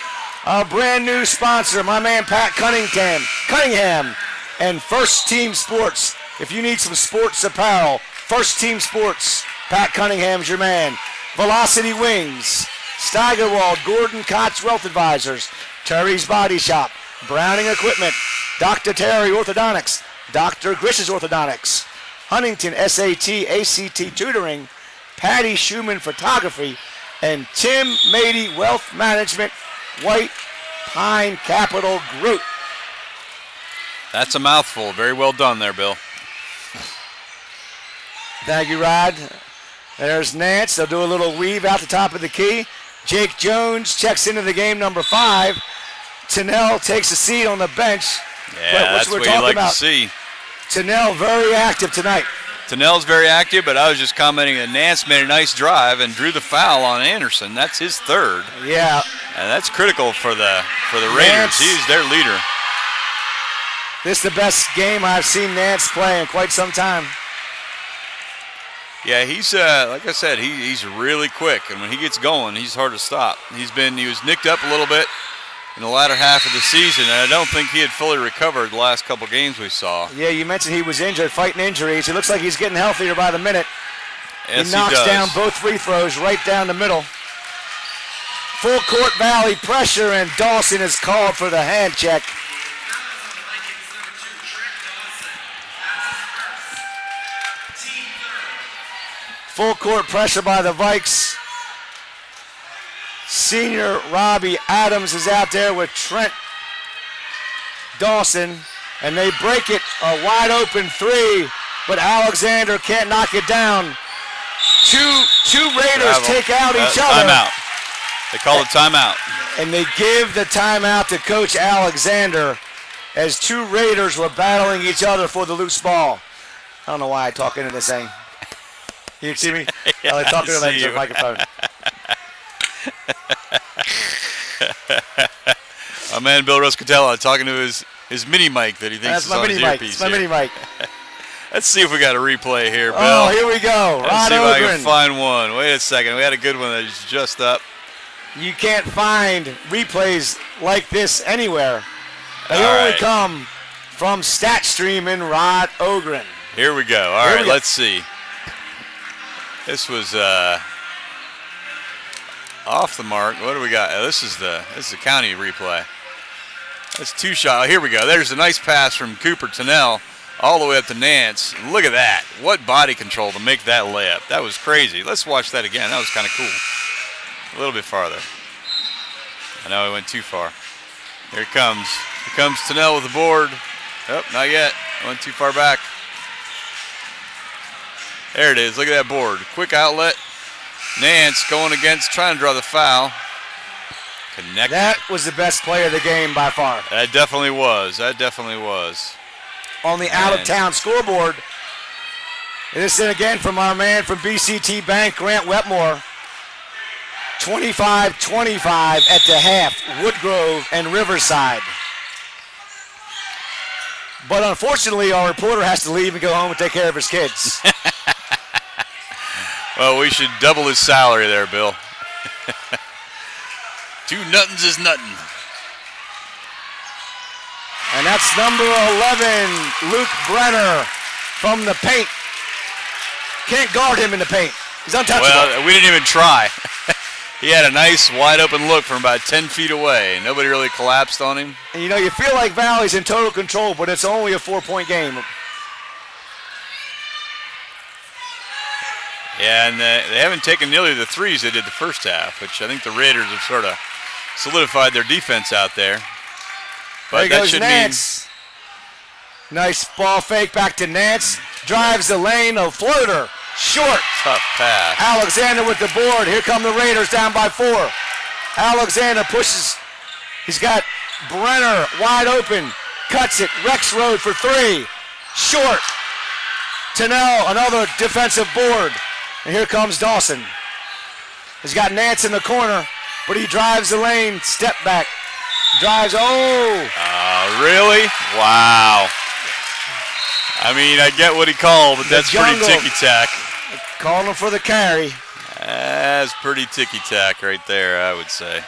our brand new sponsor, my man Pat Cunningham, and First Team Sports. If you need some sports apparel, First Team Sports, Pat Cunningham's your man. Velocity Wings, Steigerwald, Gordon Cots Wealth Advisors, Terry's Body Shop, Browning Equipment, Dr. Terry Orthodontics, Dr. Grish's Orthodontics, Huntington SAT, ACT Tutoring, Patty Schumann Photography, and Tim Mady Wealth Management, White Pine Capital Group. That's a mouthful. Very well done there, Bill. Thank you, Rod. There's Nance. They'll do a little weave out the top of the key. Jake Jones checks into the game, number 5. Tennell takes a seat on the bench. Yeah, that's what you like to see. Tennell very active tonight. Tennell's very active, but I was just commenting that Nance made a nice drive and drew the foul on Anderson. That's his 3rd. Yeah. And that's critical for the Raiders. He's their leader. This is the best game I've seen Nance play in quite some time. Yeah, he's like I said, he's really quick, and when he gets going, he's hard to stop. He was nicked up a little bit in the latter half of the season, and I don't think he had fully recovered the last couple games we saw. Yeah, you mentioned he was injured, fighting injuries. It looks like he's getting healthier by the minute. Yes, he knocks does. down both free throws right down the middle. Full court Valley pressure, and Dawson is called for the hand check. Full court pressure by the Vikes. Senior Robbie Adams is out there with Trent Dawson, and they break it, a wide open 3, but Alexander can't knock it down. Two Raiders take out each other. Timeout. They call it timeout. And they give the timeout to Coach Alexander as 2 Raiders were battling each other for the loose ball. I don't know why I talk into this thing. You see me? Yeah, I talk into see the microphone. My man Bill Roscatella talking to his mini mic that he thinks is on his earpiece. That's my mini mic. Let's see if we got a replay here, Bill. Oh, here we go. Let's see if I can find one. Wait a second. We had a good one that is just up. You can't find replays like this anywhere. They All only right. come from StatStream in Rod Ogren. Here we go. All right, let's see. This was off the mark. What do we got? This is the county replay. That's 2 shots. Here we go. There's a nice pass from Cooper Tennell all the way up to Nance. Look at that. What body control to make that layup. That was crazy. Let's watch that again. That was kind of cool. A little bit farther. I know I went too far. Here it comes. Here comes Tennell with the board. Oh, not yet. I went too far back. There it is. Look at that board. Quick outlet. Nance going against, trying to draw the foul. Connect. That was the best play of the game by far. That definitely was. That definitely was. On the out-of-town scoreboard, And this is again from our man from BCT Bank, Grant Wetmore. 25-25 at the half, Woodgrove and Riverside. But unfortunately, our reporter has to leave and go home and take care of his kids. Well, we should double his salary there, Bill. 2 nothings is nothing. And that's number 11, Luke Brenner from the paint. Can't guard him in the paint. He's untouchable. Well, we didn't even try. He had a nice wide open look from about 10 feet away. Nobody really collapsed on him. And you know, you feel like Valley's in total control, but it's only a 4-point game. Yeah, and they haven't taken nearly the threes they did the first half, which I think the Raiders have sort of solidified their defense out there. But there that should Nance. Nice ball fake back to Nance. Drives the lane, a floater. Short. Tough pass. Alexander with the board. Here come the Raiders down by 4. Alexander pushes. He's got Brenner wide open. Cuts it. Rex Road for 3. Short. Tennell, another defensive board. And here comes Dawson. He's got Nance in the corner, but he drives the lane. Step back. Drives. Oh. Really? Wow. I mean, I get what he called, but that's pretty ticky-tack. Calling him for the carry. That's pretty ticky-tack right there, I would say.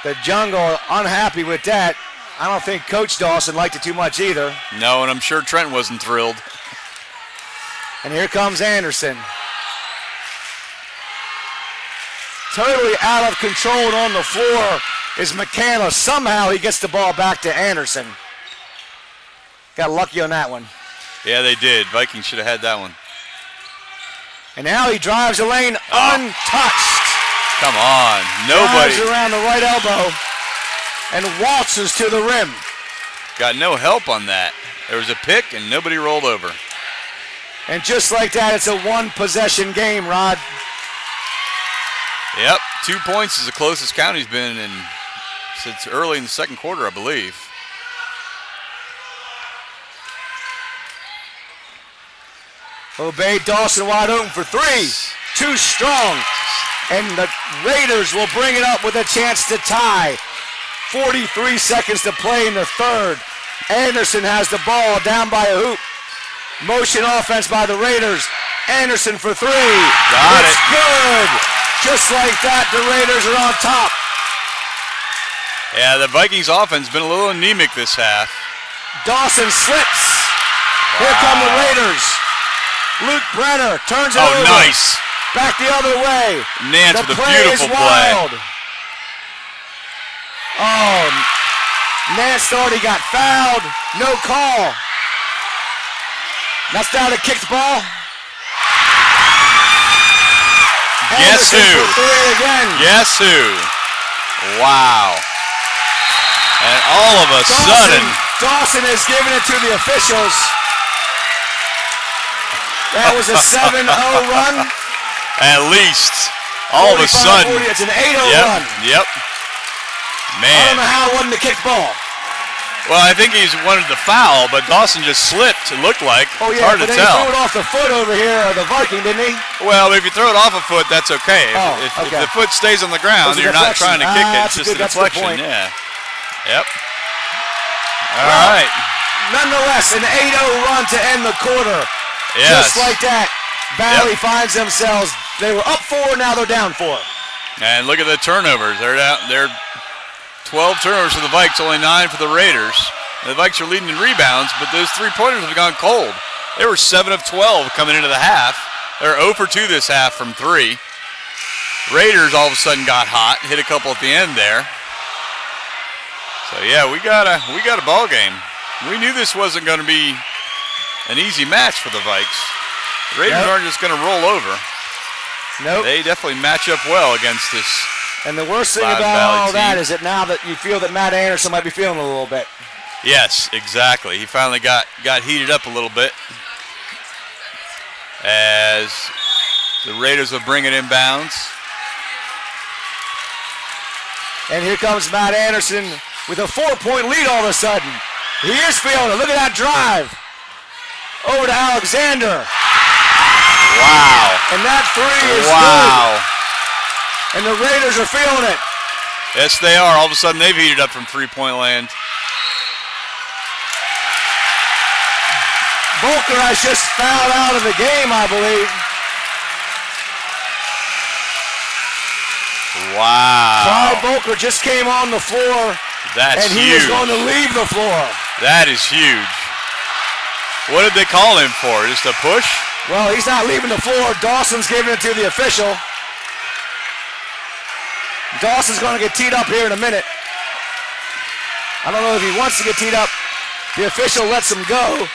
The Jungle unhappy with that. I don't think Coach Dawson liked it too much either. No, and I'm sure Trent wasn't thrilled. And here comes Anderson. Totally out of control and on the floor is McCandless. Somehow he gets the ball back to Anderson. Got lucky on that one. Yeah, they did. Vikings should have had that one. And now he drives the lane untouched. Come on. Nobody. Drives around the right elbow and waltzes to the rim. Got no help on that. There was a pick and nobody rolled over. And just like that, it's a 1-possession game, Rod. Yep, 2 points is the closest County's been since early in the second quarter, I believe. Obey Dawson wide open for 3. Too strong. And the Raiders will bring it up with a chance to tie. 43 seconds to play in the third. Anderson has the ball down by a hoop. Motion offense by the Raiders. Anderson for 3. Got it. Good. Just like that, the Raiders are on top. Yeah, the Vikings offense been a little anemic this half. Dawson slips. Wow. Here come the Raiders. Luke Brenner turns it over. Oh, nice. Back the other way. Nance with a beautiful play. Oh, Nance thought he got fouled. No call. That's down a kicked ball. Guess who? Again. Guess who? Wow. And all of a sudden. Dawson has given it to the officials. That was a 7-0 run. At least. All of a sudden. 40, it's an 8-0 run. Yep. Man. I don't know how it wasn't a kicked ball. Well, I think he's wanted to foul, but Dawson just slipped, it looked like. Oh, yeah, it's hard but to then tell. he threw it off the foot over here, the Viking, didn't he? Well, if you throw it off a foot, that's okay. If okay. the foot stays on the ground, you're not trying to kick it. It's just a deflection. Yeah. Yep. All right. Nonetheless, an 8-0 run to end the quarter. Yes. Just like that, Valley finds themselves. They were up 4, now they're down 4. And look at the turnovers. They're 12 turnovers for the Vikes, only 9 for the Raiders. The Vikes are leading in rebounds, but those 3-pointers have gone cold. They were 7 of 12 coming into the half. They're 0 for 2 this half from 3. Raiders all of a sudden got hot, hit a couple at the end there. So yeah, we got a ball game. We knew this wasn't going to be an easy match for the Vikes. The Raiders aren't just going to roll over. Nope. They definitely match up well against this. And the worst thing Loudoun about Valley all that team. is that now that you feel that Matt Anderson might be feeling a little bit. Yes, exactly. He finally got heated up a little bit as the Raiders will bring it inbounds. And here comes Matt Anderson with a 4-point lead all of a sudden. He is feeling it. Look at that drive. Over to Alexander. Wow. And that three is Wow. good. And the Raiders are feeling it. Yes, they are. All of a sudden, they've heated up from three-point land. Volker has just fouled out of the game, I believe. Wow. Clyde Volker just came on the floor. That's and he huge. is going to leave the floor. That is huge. What did they call him for? Just a push? Well, he's not leaving the floor. Dawson's giving it to the official. Dawson's going to get teed up here in a minute. I don't know if he wants to get teed up. The official lets him go.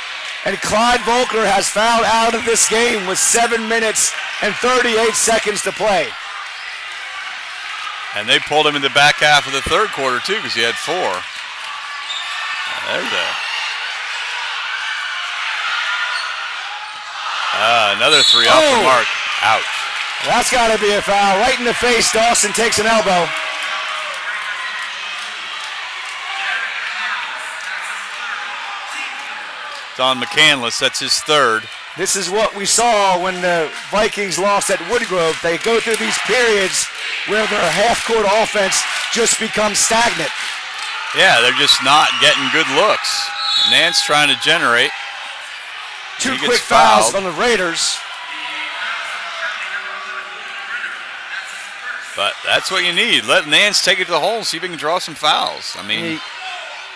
And Clyde Volker has fouled out of this game with 7 minutes and 38 seconds to play. And they pulled him in the back half of the third quarter, too, because he had 4. There's another three off the mark. Ouch. That's got to be a foul. Right in the face, Dawson takes an elbow. It's on McCandless. That's his third. This is what we saw when the Vikings lost at Woodgrove. They go through these periods where their half-court offense just becomes stagnant. Yeah, they're just not getting good looks. Nance trying to generate. 2 quick fouls on the Raiders. But that's what you need. Let Nance take it to the hole and see if he can draw some fouls. I mean,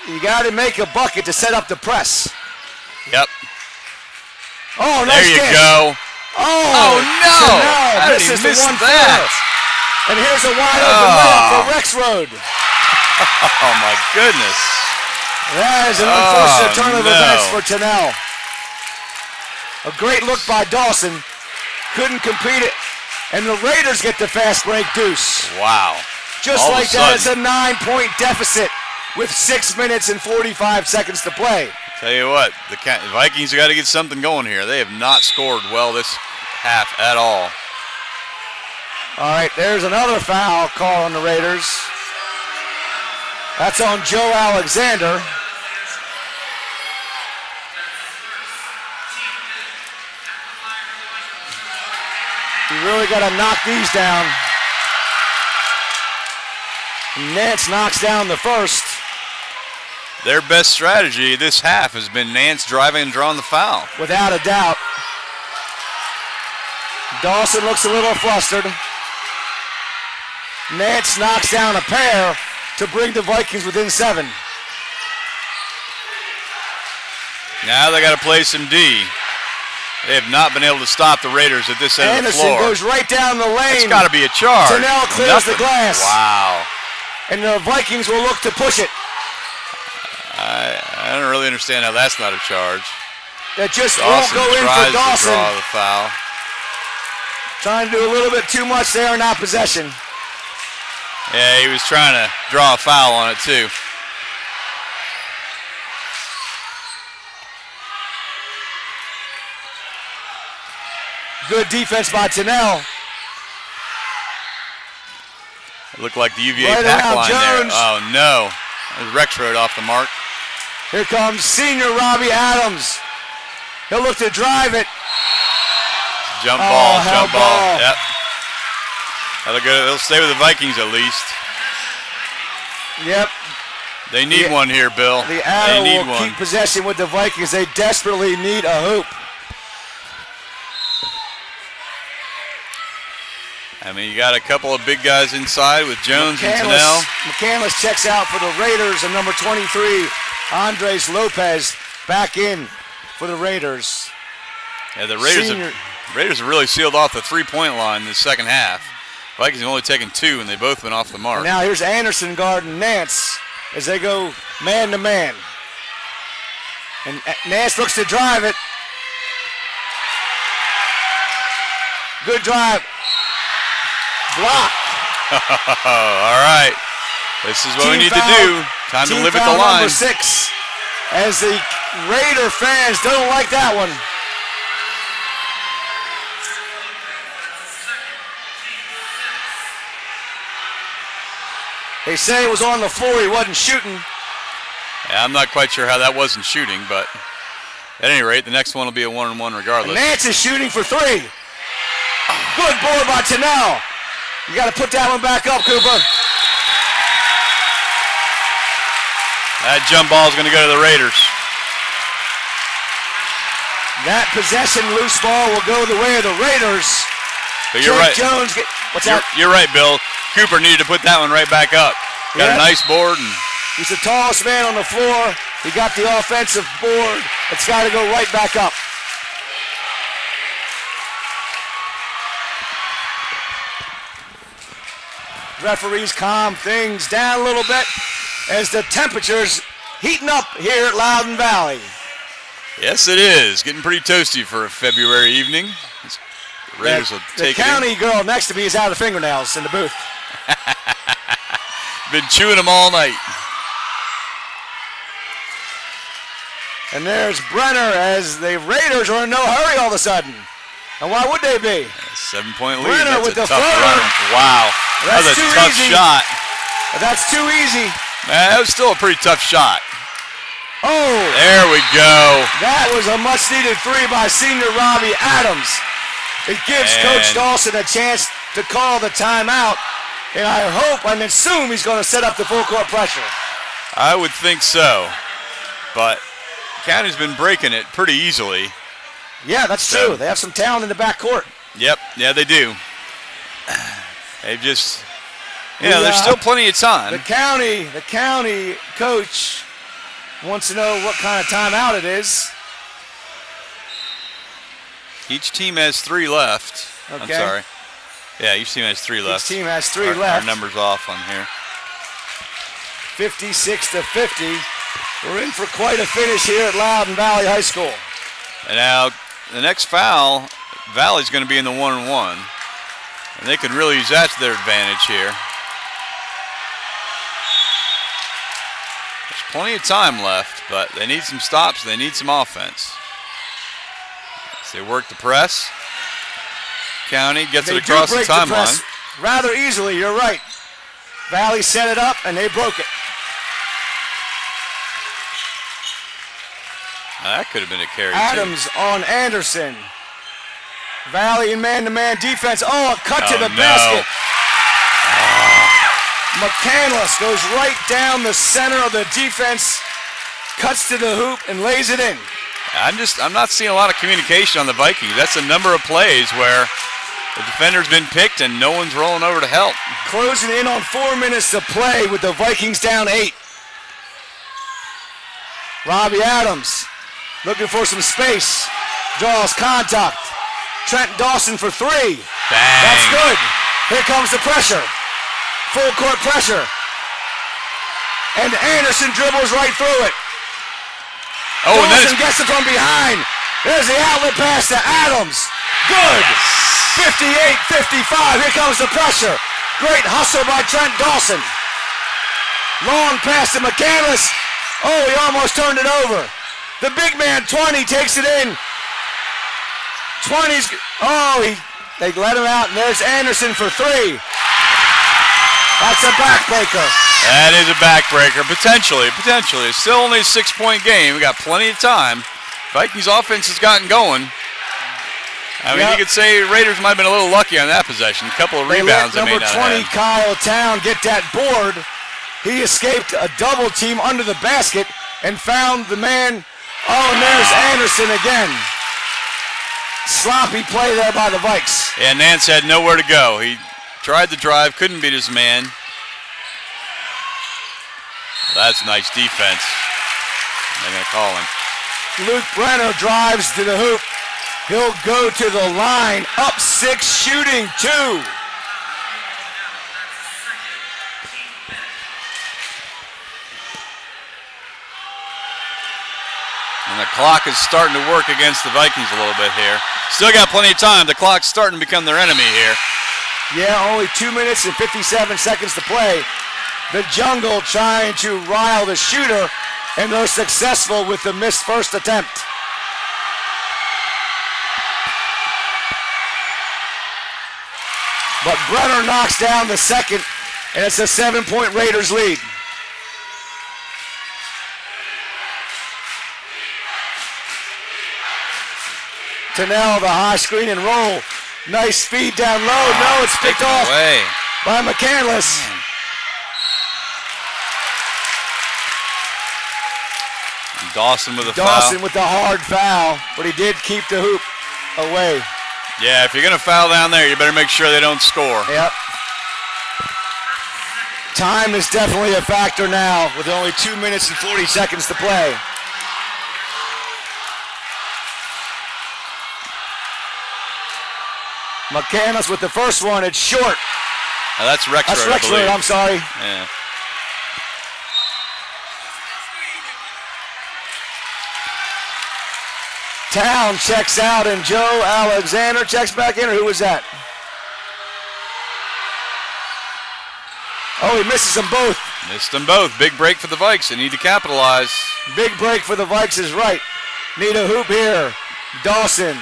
you got to make a bucket to set up the press. Yep. Oh, there you go. Oh no! How did he miss that? And here's a wide open layup for Rexroad. Oh my goodness! That is an unfortunate turn of events for Tennell. A great look by Dawson. Couldn't complete it. And the Raiders get the fast break deuce. Wow. Just like that, it's a 9-point deficit with 6 minutes and 45 seconds to play. Tell you what, the Vikings have got to get something going here. They have not scored well this half at all. All right, there's another foul call on the Raiders. That's on Joe Alexander. You really got to knock these down. Nance knocks down the first. Their best strategy this half has been Nance driving and drawing the foul. Without a doubt. Dawson looks a little flustered. Nance knocks down a pair to bring the Vikings within 7. Now they got to play some D. They have not been able to stop the Raiders at this end of the floor. Anderson goes right down the lane. It's got to be a charge. Tennell clears the glass. Wow. And the Vikings will look to push it. I don't really understand how that's not a charge. That just won't go in for Dawson. To draw the foul. Trying to do a little bit too much there, not possession. Yeah, he was trying to draw a foul on it too. Good defense by Tennell. It looked like the UVA pack line there. Oh no. Rexroad off the mark. Here comes senior Robbie Adams. He'll look to drive it. Jump ball. Yep. They'll stay with the Vikings at least. Yep. They need one here, Bill. The Arrow will keep possession with the Vikings. They desperately need a hoop. I mean, you got a couple of big guys inside with Jones and Tennell. McCandless checks out for the Raiders, and number 23, Andres Lopez, back in for the Raiders. Yeah, the Raiders have really sealed off the three-point line in the second half. Vikings have only taken 2, and they both went off the mark. And now here's Anderson guarding Nance as they go man-to-man. And Nance looks to drive it. Good drive. Block. All right. This is what we need to do. Time to live at the line. Number 6. As the Raider fans don't like that one. They say it was on the floor. He wasn't shooting. Yeah, I'm not quite sure how that wasn't shooting, but At any rate, the next one will be a 1-1 regardless. Nance is shooting for three. Good board by Tennell. You got to put that one back up, Cooper. That jump ball is going to go to the Raiders. That possession loose ball will go the way of the Raiders. But you're right. Jones, what's that? You're right, Bill. Cooper needed to put that one right back up. Got a nice board. And he's the tallest man on the floor. He got the offensive board. It's got to go right back up. Referees calm things down a little bit as the temperature's heating up here at Loudoun Valley. Yes, it is. Getting pretty toasty for a February evening. The Raiders will take the county girl next to me is out of fingernails in the booth. Been chewing them all night. And there's Brenner as the Raiders are in no hurry all of a sudden. And why would they be? 7-point lead. Brenner That's with a the tough floater. run. Wow. That was a tough shot. That's too easy. Man, that was still a pretty tough shot. Oh. There we go. That was a much-needed three by senior Robbie Adams. It gives Coach Dawson a chance to call the timeout, and I hope and assume he's going to set up the full court pressure. I would think so, but County's been breaking it pretty easily. Yeah, that's true. They have some talent in the backcourt. Yep, yeah, they do. They've just, there's still plenty of time. The county coach wants to know what kind of timeout it is. Each team has 3 left. Okay. I'm sorry. Yeah, each team has 3 left. Each team has 3 left. Our number's off on here. 56-50. We're in for quite a finish here at Loudoun Valley High School. And now the next foul, Valley's going to be in the 1-1. And they could really use that to their advantage here. There's plenty of time left, but they need some stops. They need some offense. As they work the press. County gets it across the timeline. Rather easily, you're right. Valley set it up, and they broke it. Now, that could have been a carry, Adams on Anderson. Valley in man-to-man defense. Oh, a cut to the basket. McCandless goes right down the center of the defense, cuts to the hoop, and lays it in. I'm not seeing a lot of communication on the Vikings. That's a number of plays where the defender's been picked and no one's rolling over to help. Closing in on 4 minutes to play with the Vikings down 8. Robbie Adams looking for some space. Draws contact. Trent Dawson for 3. Bang. That's good. Here comes the pressure. Full court pressure. And Anderson dribbles right through it. Oh, Dawson gets it from behind. There's the outlet pass to Adams. Good. 58-55. Here comes the pressure. Great hustle by Trent Dawson. Long pass to McCandless. Oh, he almost turned it over. The big man, 20, takes it in. 20's, they let him out, and there's Anderson for 3. That's a backbreaker. That is a backbreaker, potentially. It's still only a 6-point game. We got plenty of time. Vikings offense has gotten going. I mean, you could say Raiders might have been a little lucky on that possession. A couple of rebounds they may not have. Number 20, Kyle Town, get that board. He escaped a double team under the basket and found the man. Oh, and there's Anderson again. Sloppy play there by the Vikes. Yeah, Nance had nowhere to go. He tried the drive, couldn't beat his man. That's nice defense. They're going to call him. Luke Brenner drives to the hoop. He'll go to the line. Up 6, shooting 2. And the clock is starting to work against the Vikings a little bit here. Still got plenty of time. The clock's starting to become their enemy here. Yeah, only 2 minutes and 57 seconds to play. The Jungle trying to rile the shooter, and they're successful with the missed first attempt. But Brenner knocks down the second, and it's a 7-point Raiders lead. Tennell, the high screen and roll. Nice speed down low. No, it's picked off away by McCandless. Dawson with a Dawson foul. with the hard foul, but he did keep the hoop away. Yeah, if you're going to foul down there, you better make sure they don't score. Yep. Time is definitely a factor now with only 2 minutes and 40 seconds to play. McCandless with the first one. It's short. Now that's Rexford, That's I Rexford, believe. I'm sorry. Yeah. Town checks out and Joe Alexander checks back in, or who was that? Oh, he misses them both. Missed them both. Big break for the Vikes. They need to capitalize. Big break for the Vikes is right. Need a hoop here. Dawson,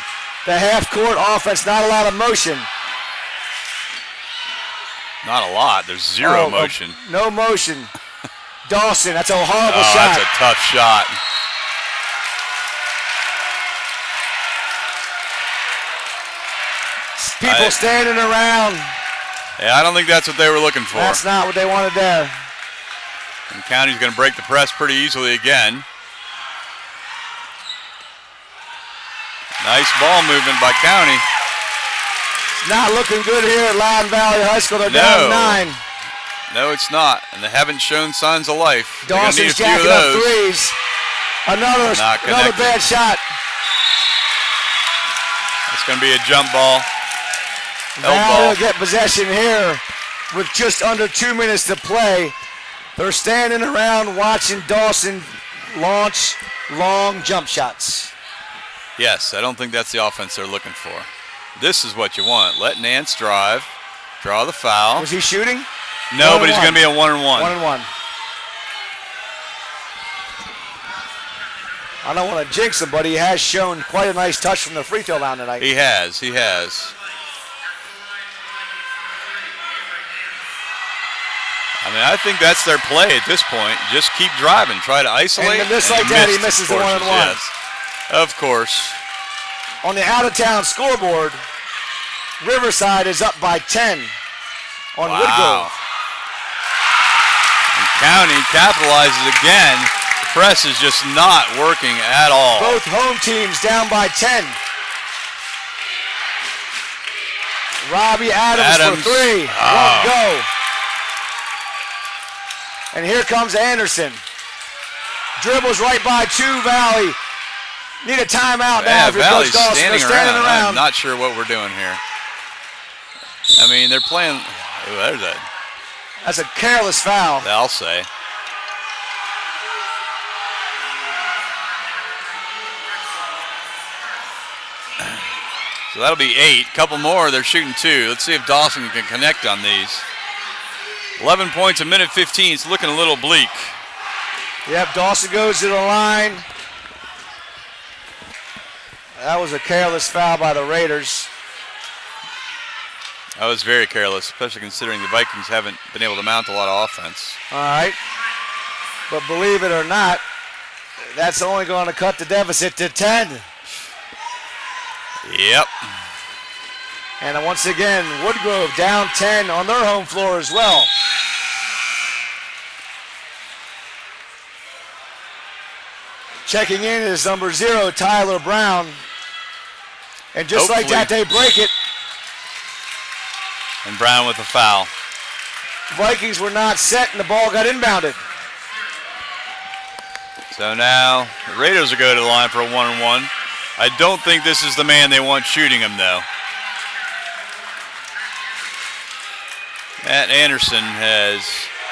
the half-court offense, not a lot of motion. Not a lot. There's zero motion. No motion. Dawson, that's a horrible shot. That's a tough shot. People standing around. Yeah, I don't think that's what they were looking for. That's not what they wanted there. And County's going to break the press pretty easily again. Nice ball movement by County. Not looking good here at Loudoun Valley High School. They're down 9. No, it's not. And they haven't shown signs of life. Dawson's They're going to need a few jacking of up those. threes. Another bad shot. It's going to be a jump ball. Valley will get possession here with just under 2 minutes to play. They're standing around watching Dawson launch long jump shots. Yes, I don't think that's the offense they're looking for. This is what you want. Let Nance drive, draw the foul. Was he shooting? No, but he's going to be a 1-and-1. 1-and-1. I don't want to jinx him, but he has shown quite a nice touch from the free throw line tonight. He has. I mean, I think that's their play at this point. Just keep driving, try to isolate. And just like that, he misses the 1-and-1. Yes, of course. On the out-of-town scoreboard, Riverside is up by 10 on Woodgrove. And County capitalizes again. The press is just not working at all. Both home teams down by 10. Robbie Adams for 3. Won't go. And here comes Anderson. Dribbles right by 2 Valley. Need a timeout now if you're Coach Dawson. Standing They're standing around. I'm not sure what we're doing here. I mean, they're playing. Ooh, there's that. That's a careless foul. I'll say. So that'll be 8. Couple more. They're shooting 2. Let's see if Dawson can connect on these. 11 points, a minute 15. It's looking a little bleak. Yep, Dawson goes to the line. That was a careless foul by the Raiders. That was very careless, especially considering the Vikings haven't been able to mount a lot of offense. All right. But believe it or not, that's only going to cut the deficit to 10. Yep. And once again, Woodgrove down 10 on their home floor as well. Checking in is number 0, Tyler Brown. And just like that, they break it. And Brown with a foul. Vikings were not set, and the ball got inbounded. So now the Raiders will go to the line for a 1-and-1. I don't think this is the man they want shooting him, though. Matt Anderson has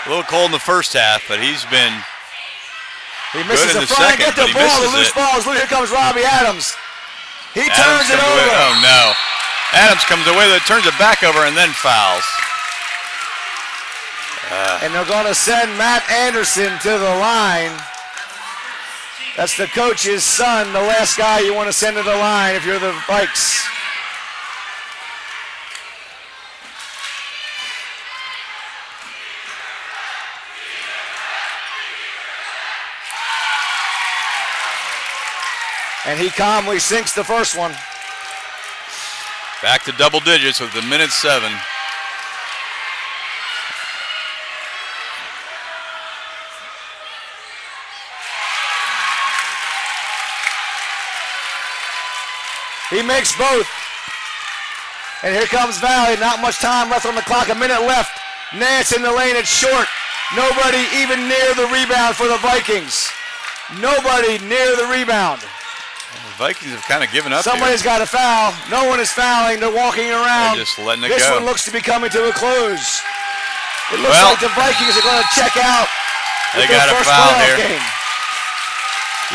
a little cold in the first half, but he's been He misses good in the the front. second, Get the but he ball. The misses loose it. balls. Look, here comes Robbie Adams. He Adams turns it comes over. away. Oh, no. Adams comes away with it, turns it back over, and then fouls. And they're going to send Matt Anderson to the line. That's the coach's son, the last guy you want to send to the line if you're the Vikes. And he calmly sinks the first one. Back to double digits with the minute 7. He makes both. And here comes Valley. Not much time left on the clock. A minute left. Nance in the lane. It's short. Nobody even near the rebound for the Vikings. Nobody near the rebound. The Vikings have kind of given up. Somebody's got a foul. No one is fouling. They're walking around. They're just letting it this go. one looks to be coming to a close. It looks like the Vikings are going to check out. They got a foul here. Game.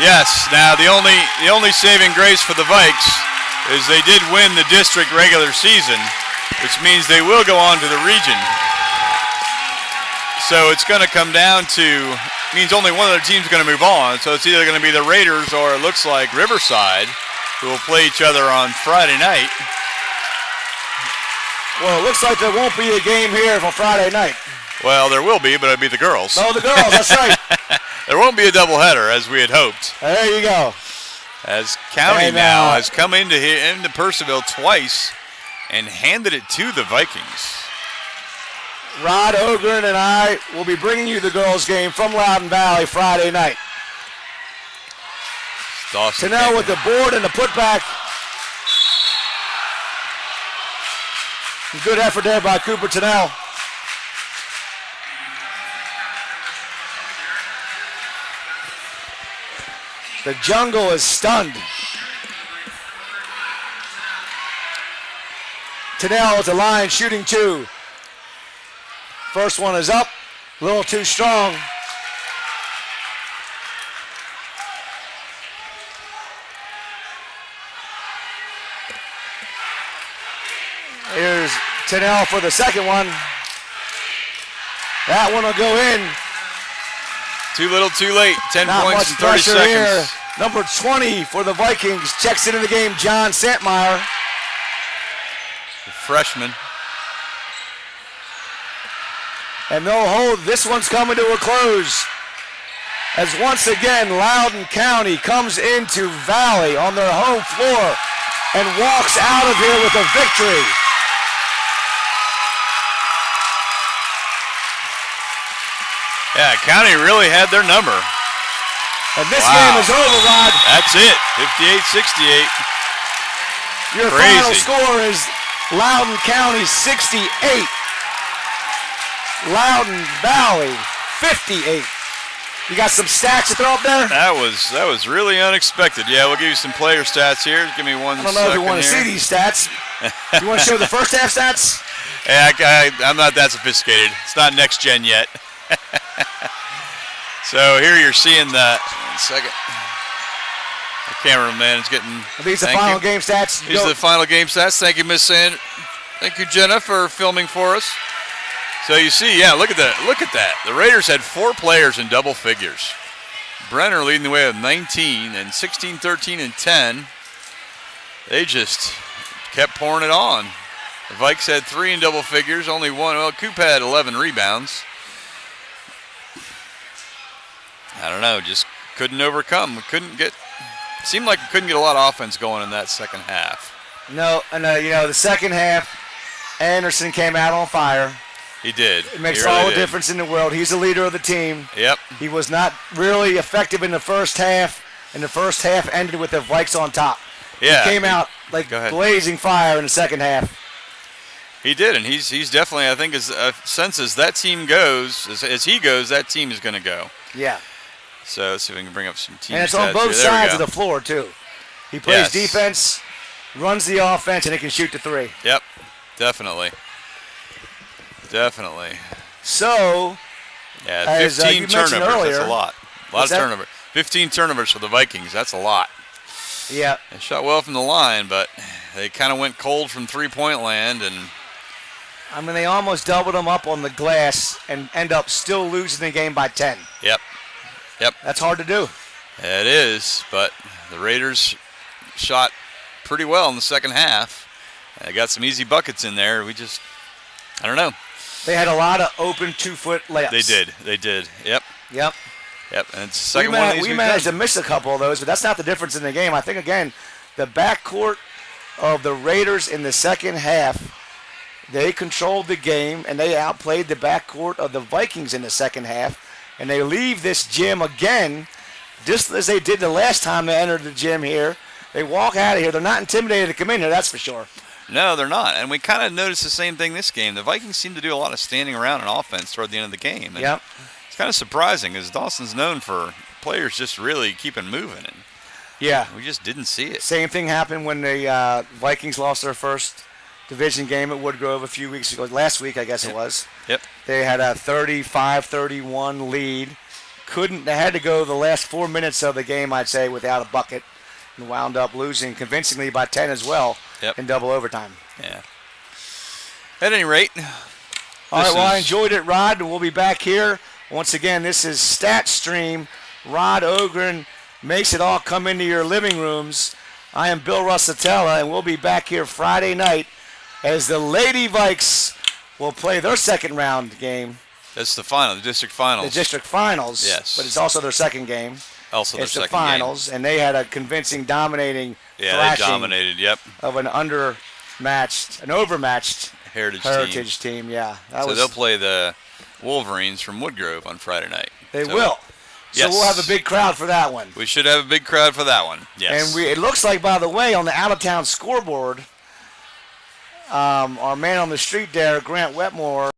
Yes. Now the only saving grace for the Vikes is they did win the district regular season, which means they will go on to the region. So it's going to come down to, means only one of their teams is going to move on. So it's either going to be the Raiders or it looks like Riverside, who will play each other on Friday night. Well, it looks like there won't be a game here for Friday night. Well, there will be, but it'll be the girls. Oh, the girls, that's right. There won't be a doubleheader, as we had hoped. There you go. As County now has come into Purcellville twice and handed it to the Vikings. Rod Ogren and I will be bringing you the girls' game from Loudoun Valley Friday night. Tennell with the board and the putback. Good effort there by Cooper Tennell. The jungle is stunned. Tennell at the line, shooting 2. First one is up, a little too strong. Here's Tennell for the second one. That one will go in. Too little, too late. 10 Not points much in 30 pressure seconds. here. Number 20 for the Vikings checks into the game, John Santmeyer. The freshman. And they'll hold. This one's coming to a close. As once again, Loudoun County comes into Valley on their home floor and walks out of here with a victory. Yeah, County really had their number. And this game is over, Rod. That's it, 58-68. Your final score is Loudoun County 68. Loudoun Valley 58. You got some stats to throw up there? That was really unexpected. Yeah, we'll give you some player stats here. Give me 1 second. I don't know if you want to see these stats. You want to show the first half stats? Yeah, I'm not that sophisticated. It's not next gen yet. So here you're seeing the 1 second. The cameraman is getting. These are the final game stats. These are the final game stats. Thank you, Miss Sand. Thank you, Jenna, for filming for us. So you see, yeah, look at that. Look at that. The Raiders had 4 players in double figures. Brenner leading the way with 19 and 16, 13, and 10. They just kept pouring it on. The Vikes had 3 in double figures, only 1. Well, Coop had 11 rebounds. I don't know, just couldn't overcome. Seemed like we couldn't get a lot of offense going in that second half. No, and the second half, Anderson came out on fire. He did. It makes all the difference in the world. He's the leader of the team. Yep. He was not really effective in the first half, and the first half ended with the Vikes on top. Yeah. He came out like blazing fire in the second half. He did, and he's definitely, I think, as that team goes, as he goes, that team is going to go. Yeah. So let's see if we can bring up some team And it's stats on both here. sides of the floor, too. He plays defense, runs the offense, and he can shoot the 3. Yep, definitely. Definitely. So, yeah, 15 turnovers, earlier, that's a lot. A lot of turnovers. 15 turnovers for the Vikings, that's a lot. Yeah. They shot well from the line, but they kind of went cold from three-point land. And I mean, they almost doubled them up on the glass and end up still losing the game by 10. Yep. That's hard to do. It is, but the Raiders shot pretty well in the second half. They got some easy buckets in there. I don't know. They had a lot of open 2-foot layups. They did. Yep. And it's the second one of these we managed to miss a couple of those, but that's not the difference in the game. I think, again, the backcourt of the Raiders in the second half. They controlled the game, and they outplayed the backcourt of the Vikings in the second half. And they leave this gym again, just as they did the last time they entered the gym here. They walk out of here. They're not intimidated to come in here, that's for sure. No, they're not. And we kind of noticed the same thing this game. The Vikings seem to do a lot of standing around on offense toward the end of the game. And yep. It's kind of surprising because Dawson's known for players just really keeping moving. And yeah. We just didn't see it. Same thing happened when the Vikings lost their first division game at Woodgrove a few weeks ago. Last week, I guess it was. Yep. They had a 35-31 lead. They had to go the last 4 minutes of the game, I'd say, without a bucket, and wound up losing convincingly by 10 as well in double overtime. Yeah. At any rate. All right, well, I enjoyed it, Rod. We'll be back here. Once again, this is Stat Stream. Rod Ogren makes it all come into your living rooms. I am Bill Russatella, and we'll be back here Friday night as the Lady Vikes will play their second round game. That's the final, the district finals. The district finals. Yes. But it's also their second game. Also their second game. It's the finals, and they had a convincing, dominating they dominated, of an overmatched Heritage team. Yeah. They'll play the Wolverines from Woodgrove on Friday night. They will. So we'll have a big crowd for that one. We should have a big crowd for that one. Yes. And it looks like, by the way, on the out-of-town scoreboard, our man on the street there, Grant Wetmore,